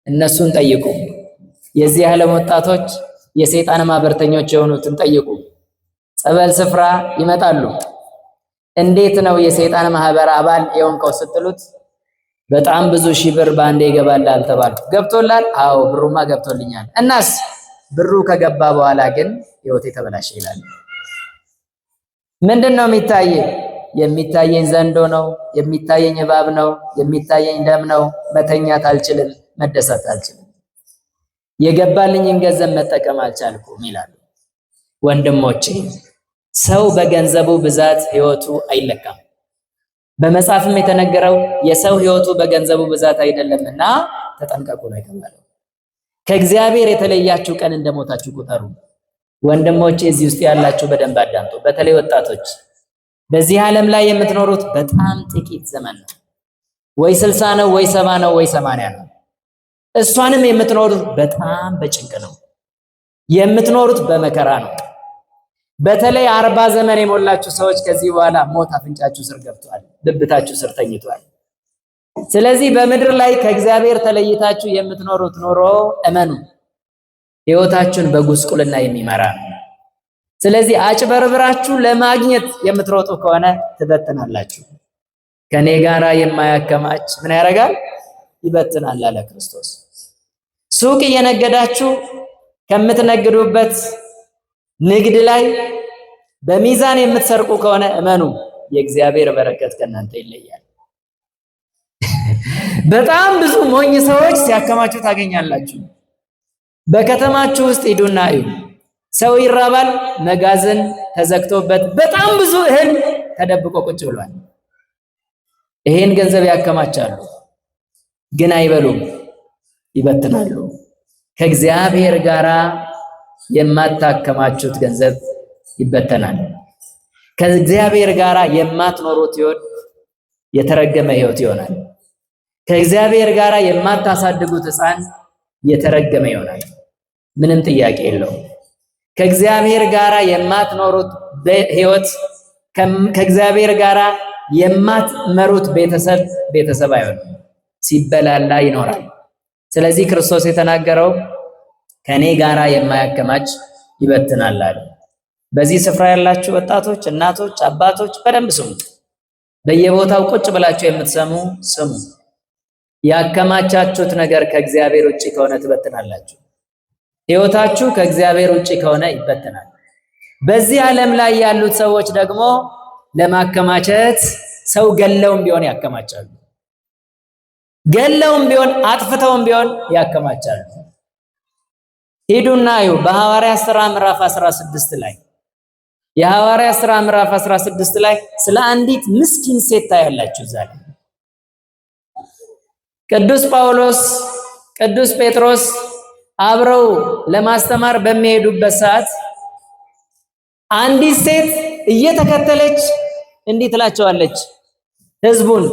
እነሱን ጠይቁ። የዚህ ዓለም ወጣቶች የሰይጣን ማህበርተኞች የሆኑትን ጠይቁ። ጸበል ስፍራ ይመጣሉ። እንዴት ነው የሰይጣን ማህበር አባል የሆንከው ስትሉት በጣም ብዙ ሺህ ብር ባንዴ ይገባላል ተባልኩ። ገብቶላል? አዎ ብሩማ ገብቶልኛል። እናስ ብሩ ከገባ በኋላ ግን ህይወቴ ተበላሸ ይላል። ምንድነው የሚታየኝ? የሚታየኝ ዘንዶ ነው፣ የሚታየኝ እባብ ነው፣ የሚታየኝ ደም ነው። መተኛት አልችልም፣ መደሰት አልችልም፣ የገባልኝን ገንዘብ መጠቀም አልቻልኩም ይላሉ። ወንድሞቼ ሰው በገንዘቡ ብዛት ህይወቱ አይለካም። በመጽሐፍም የተነገረው የሰው ህይወቱ በገንዘቡ ብዛት አይደለምና ተጠንቀቁ ነው የተባለው። ከእግዚአብሔር የተለያችሁ ቀን እንደሞታችሁ ቁጠሩ። ወንድሞቼ እዚህ ውስጥ ያላችሁ በደንብ አዳምጡ። በተለይ ወጣቶች በዚህ ዓለም ላይ የምትኖሩት በጣም ጥቂት ዘመን ነው። ወይ 60 ነው፣ ወይ 70 ነው፣ ወይ 80 ነው። እሷንም የምትኖሩት በጣም በጭንቅ ነው። የምትኖሩት በመከራ ነው። በተለይ 40 ዘመን የሞላችሁ ሰዎች ከዚህ በኋላ ሞት አፍንጫችሁ ስር ገብቷል፣ ብብታችሁ ስር ተኝቷል። ስለዚህ በምድር ላይ ከእግዚአብሔር ተለይታችሁ የምትኖሩት ኑሮ እመኑ ህይወታችሁን በጉስቁልና የሚመራ ነው። ስለዚህ አጭበርብራችሁ ለማግኘት የምትሮጡ ከሆነ ትበትናላችሁ። ከኔ ጋራ የማያከማች ምን ያደርጋል? ይበትናል አለ ክርስቶስ። ሱቅ እየነገዳችሁ ከምትነግዱበት ንግድ ላይ በሚዛን የምትሰርቁ ከሆነ እመኑ የእግዚአብሔር በረከት ከእናንተ ይለያል። በጣም ብዙ ሞኝ ሰዎች ሲያከማችሁ ታገኛላችሁ። በከተማችሁ ውስጥ ሂዱና እዩ። ሰው ይራባል፣ መጋዘን ተዘግቶበት በጣም ብዙ እህል ተደብቆ ቁጭ ብሏል። ይሄን ገንዘብ ያከማቻሉ፣ ግን አይበሉም፣ ይበትናሉ። ከእግዚአብሔር ጋራ የማታከማቹት ገንዘብ ይበተናል። ከእግዚአብሔር ጋራ የማትኖሩት ሕይወት የተረገመ ሕይወት ይሆናል። ከእግዚአብሔር ጋር የማታሳድጉት ሕፃን የተረገመ ይሆናል። ምንም ጥያቄ የለውም። ከእግዚአብሔር ጋር የማትኖሩት ሕይወት፣ ከእግዚአብሔር ጋር የማትመሩት ቤተሰብ አይሆንም፣ ሲበላላ ይኖራል። ስለዚህ ክርስቶስ የተናገረው ከኔ ጋራ የማያከማች ይበትናል አለ። በዚህ ስፍራ ያላችሁ ወጣቶች፣ እናቶች፣ አባቶች በደንብ ስሙ። በየቦታው ቁጭ ብላችሁ የምትሰሙ ስሙ። ያከማቻችሁት ነገር ከእግዚአብሔር ውጪ ከሆነ ትበትናላችሁ። ሕይወታችሁ ከእግዚአብሔር ውጪ ከሆነ ይበትናል። በዚህ ዓለም ላይ ያሉት ሰዎች ደግሞ ለማከማቸት ሰው ገለውም ቢሆን ያከማቻሉ። ገለውም ቢሆን አጥፍተውም ቢሆን ያከማቻሉ። ሂዱና እዩ በሐዋርያት ሥራ ምዕራፍ 16 ላይ የሐዋርያት ሥራ ምዕራፍ 16 ላይ ስለ አንዲት ምስኪን ሴት ታያላችሁ። ዛሬ ቅዱስ ጳውሎስ፣ ቅዱስ ጴጥሮስ አብረው ለማስተማር በሚሄዱበት ሰዓት አንዲት ሴት እየተከተለች እንዲህ ትላቸዋለች ሕዝቡን፣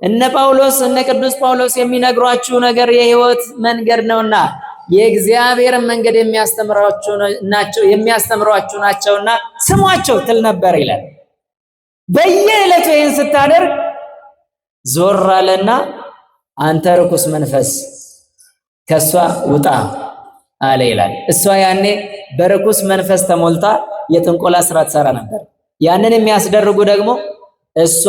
እነ ጳውሎስ እነ ቅዱስ ጳውሎስ የሚነግሯችሁ ነገር የሕይወት መንገድ ነውና የእግዚአብሔርን መንገድ የሚያስተምሯችሁ ናቸውና ስሟቸው ትል ነበር ይላል። በየዕለቱ ይህን ስታደርግ ዞር አለና አንተ ርኩስ መንፈስ ከሷ ውጣ አለ ይላል። እሷ ያኔ በርኩስ መንፈስ ተሞልታ የጥንቆላ ስራ ትሰራ ነበር። ያንን የሚያስደርጉ ደግሞ እሷ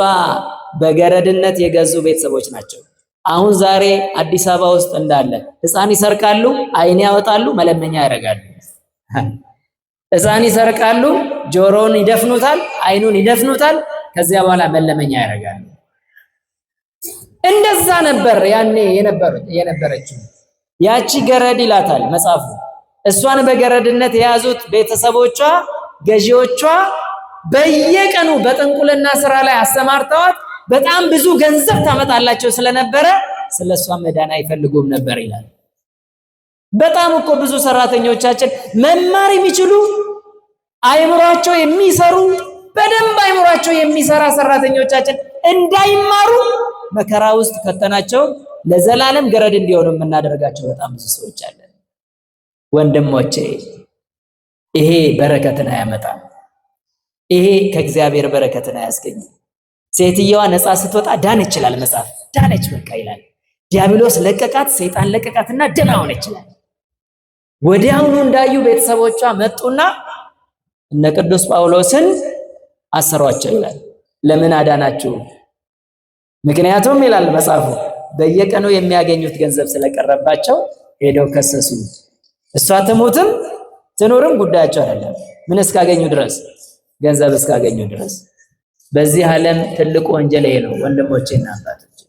በገረድነት የገዙ ቤተሰቦች ናቸው። አሁን ዛሬ አዲስ አበባ ውስጥ እንዳለ ሕፃን ይሰርቃሉ፣ አይን ያወጣሉ፣ መለመኛ ያደርጋሉ። ሕፃን ይሰርቃሉ፣ ጆሮውን ይደፍኑታል፣ አይኑን ይደፍኑታል፣ ከዚያ በኋላ መለመኛ ያደርጋሉ። እንደዛ ነበር ያኔ የነበረችው ያቺ ገረድ ይላታል መጽሐፉ። እሷን በገረድነት የያዙት ቤተሰቦቿ፣ ገዢዎቿ በየቀኑ በጥንቁልና ስራ ላይ አሰማርተዋት በጣም ብዙ ገንዘብ ታመጣላቸው ስለነበረ ስለሷ መዳን አይፈልጉም ነበር ይላል። በጣም እኮ ብዙ ሰራተኞቻችን መማር የሚችሉ አይምሯቸው የሚሰሩ በደንብ አይምሯቸው የሚሰራ ሰራተኞቻችን እንዳይማሩ መከራ ውስጥ ከተናቸው ለዘላለም ገረድ እንዲሆኑ የምናደርጋቸው በጣም ብዙ ሰዎች አለን። ወንድሞቼ ይሄ በረከትን አያመጣም። ይሄ ከእግዚአብሔር በረከትን አያስገኝም። ሴትየዋ ነፃ ስትወጣ ዳነች ይላል መጽሐፍ። ዳነች በቃ ይላል። ዲያብሎስ ለቀቃት፣ ሰይጣን ለቀቃትና ደህና ሆነች ይላል። ወዲያውኑ እንዳዩ ቤተሰቦቿ መጡና እነ ቅዱስ ጳውሎስን አሰሯቸው ይላል። ለምን አዳናችሁ? ምክንያቱም ይላል መጽሐፉ በየቀኑ የሚያገኙት ገንዘብ ስለቀረባቸው ሄደው ከሰሱ። እሷ ትሙትም ትኑርም ጉዳያቸው አይደለም። ምን እስካገኙ ድረስ? ገንዘብ እስካገኙ ድረስ። በዚህ ዓለም ትልቁ ወንጀል ይሄ ነው ወንድሞቼና አባቶቼ።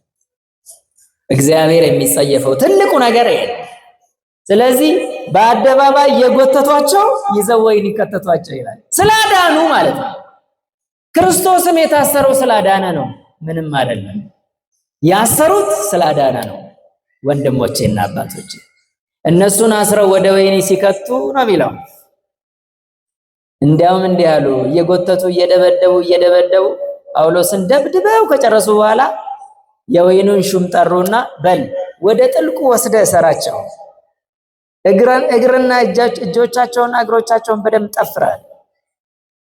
እግዚአብሔር የሚጸየፈው ትልቁ ነገር ይሄ ነው። ስለዚህ በአደባባይ የጎተቷቸው ይዘው ወይን ይከተቷቸው ይላል። ስላዳኑ ማለት ነው። ክርስቶስም የታሰረው ስላዳነ ነው። ምንም አይደለም። ያሰሩት ስላዳነ ነው። ወንድሞቼና አባቶቼ እነሱን አስረው ወደ ወይኒ ሲከቱ ነው የሚለው። እንዲያውም እንዲህ አሉ፣ እየጎተቱ እየደበደቡ ጳውሎስን ደብድበው ከጨረሱ በኋላ የወይኑን ሹም ጠሩና በል ወደ ጥልቁ ወስደ እሰራቸው፣ እግርና እጆቻቸውና እግሮቻቸውን በደም ጠፍራል።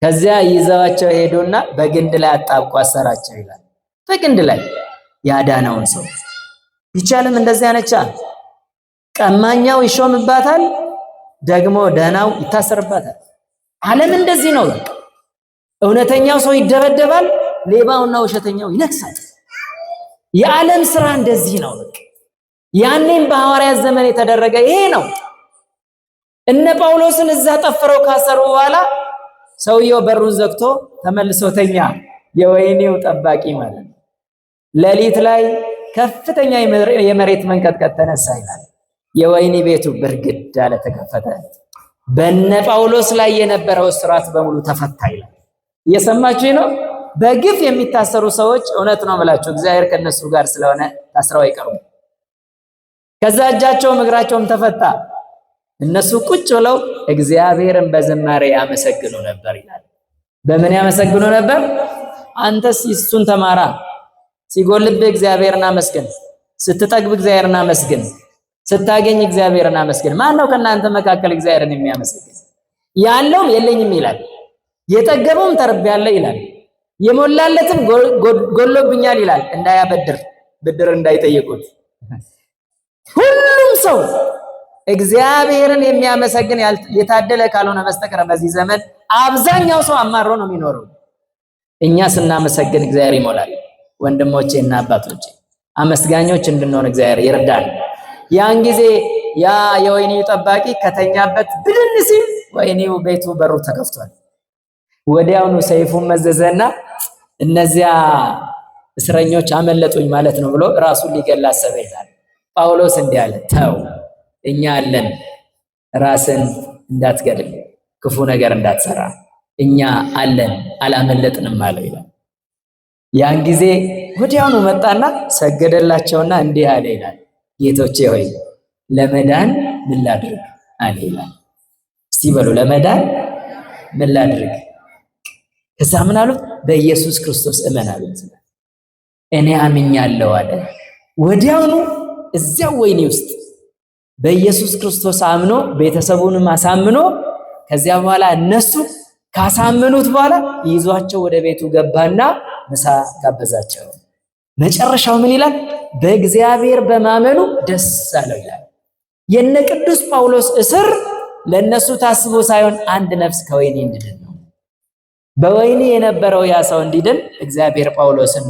ከዚያ ይዘዋቸው ሄዱና በግንድ ላይ አጣብቆ አሰራቸው ይላል። በግንድ ላይ ያዳነውን ሰው ይቻልም እንደዚያ ነቻ። ቀማኛው ይሾምባታል፣ ደግሞ ደህናው ይታሰርባታል። ዓለም እንደዚህ ነው። በቃ እውነተኛው ሰው ይደበደባል፣ ሌባውና ውሸተኛው ይነግሳል። የዓለም ስራ እንደዚህ ነው። በቃ ያኔም በሐዋርያት ዘመን የተደረገ ይሄ ነው። እነ ጳውሎስን እዛ ጠፍረው ካሰሩ በኋላ ሰውየው በሩን ዘግቶ ተመልሶ ተኛ። የወይኒው ጠባቂ ማለት ነው። ሌሊት ላይ ከፍተኛ የመሬት መንቀጥቀጥ ተነሳ ይላል። የወይኒ ቤቱ ብርግድ አለ፣ ተከፈተ። በነ ጳውሎስ ላይ የነበረው እስራት በሙሉ ተፈታ ይላል። እየሰማችሁ ነው። በግፍ የሚታሰሩ ሰዎች እውነት ነው የምላችሁ እግዚአብሔር ከነሱ ጋር ስለሆነ ታስረው አይቀሩም። ከዛ እጃቸውም እግራቸውም ተፈታ። እነሱ ቁጭ ብለው እግዚአብሔርን በዝማሬ ያመሰግኑ ነበር ይላል። በምን ያመሰግኑ ነበር? አንተስ እሱን ተማራ፣ ሲጎልብህ እግዚአብሔርን አመስግን፣ ስትጠግብ እግዚአብሔርን አመስግን፣ ስታገኝ እግዚአብሔርን አመስግን። ማን ነው ከእናንተ መካከል እግዚአብሔርን የሚያመሰግን? ያለውም የለኝም ይላል፣ የጠገበውም ተርቤያለሁ ይላል፣ የሞላለትም ጎሎብኛል ይላል። እንዳያበድር ብድር እንዳይጠይቁት። ሁሉም ሰው እግዚአብሔርን የሚያመሰግን የታደለ ካልሆነ በስተቀር በዚህ ዘመን አብዛኛው ሰው አማሮ ነው የሚኖረው። እኛ ስናመሰግን እግዚአብሔር ይሞላል። ወንድሞቼ እና አባቶቼ አመስጋኞች እንድንሆን እግዚአብሔር ይርዳል። ያን ጊዜ ያ የወይኒው ጠባቂ ከተኛበት ብድን ሲል ወይኒው ቤቱ በሩ ተከፍቷል። ወዲያውኑ ሰይፉን መዘዘና እነዚያ እስረኞች አመለጡኝ ማለት ነው ብሎ ራሱን ሊገላ አሰበ ይላል። ጳውሎስ እንዲህ አለ፣ ተው እኛ አለን፣ ራስን እንዳትገድል፣ ክፉ ነገር እንዳትሰራ፣ እኛ አለን አላመለጥንም አለው ይላል። ያን ጊዜ ወዲያውኑ መጣና ሰገደላቸውና እንዲህ አለ ይላል፣ ጌቶቼ ሆይ ለመዳን ምን ላድርግ አለ ይላል። እስቲ በሉ ለመዳን ምን ላድርግ? ከዛ ምን አሉት? በኢየሱስ ክርስቶስ እመን አሉት። እኔ አምኛለሁ አለ። ወዲያውኑ እዚያው ወይኒ ውስጥ በኢየሱስ ክርስቶስ አምኖ ቤተሰቡንም አሳምኖ ከዚያ በኋላ እነሱ ካሳመኑት በኋላ ይዟቸው ወደ ቤቱ ገባና ምሳ ጋበዛቸው። መጨረሻው ምን ይላል? በእግዚአብሔር በማመኑ ደስ አለው ይላል። የነ ቅዱስ ጳውሎስ እስር ለነሱ ታስቦ ሳይሆን አንድ ነፍስ ከወይኒ እንድድን ነው። በወይኒ የነበረው ያ ሰው እንዲድን እግዚአብሔር ጳውሎስን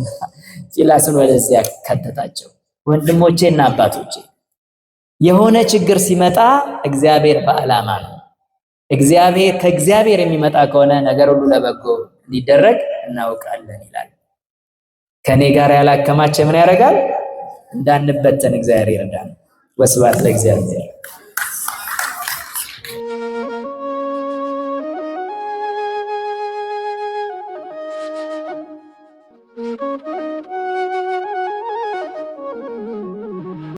ሲላስን ወደዚያ ከተታቸው። ወንድሞቼና አባቶቼ የሆነ ችግር ሲመጣ እግዚአብሔር በዓላማ ነው። ከእግዚአብሔር የሚመጣ ከሆነ ነገር ሁሉ ለበጎ ሊደረግ እናውቃለን ይላል። ከኔ ጋር ያላከማቸ ምን ያደርጋል? እንዳንበተን እግዚአብሔር ይርዳል። ወስብሐት ለእግዚአብሔር።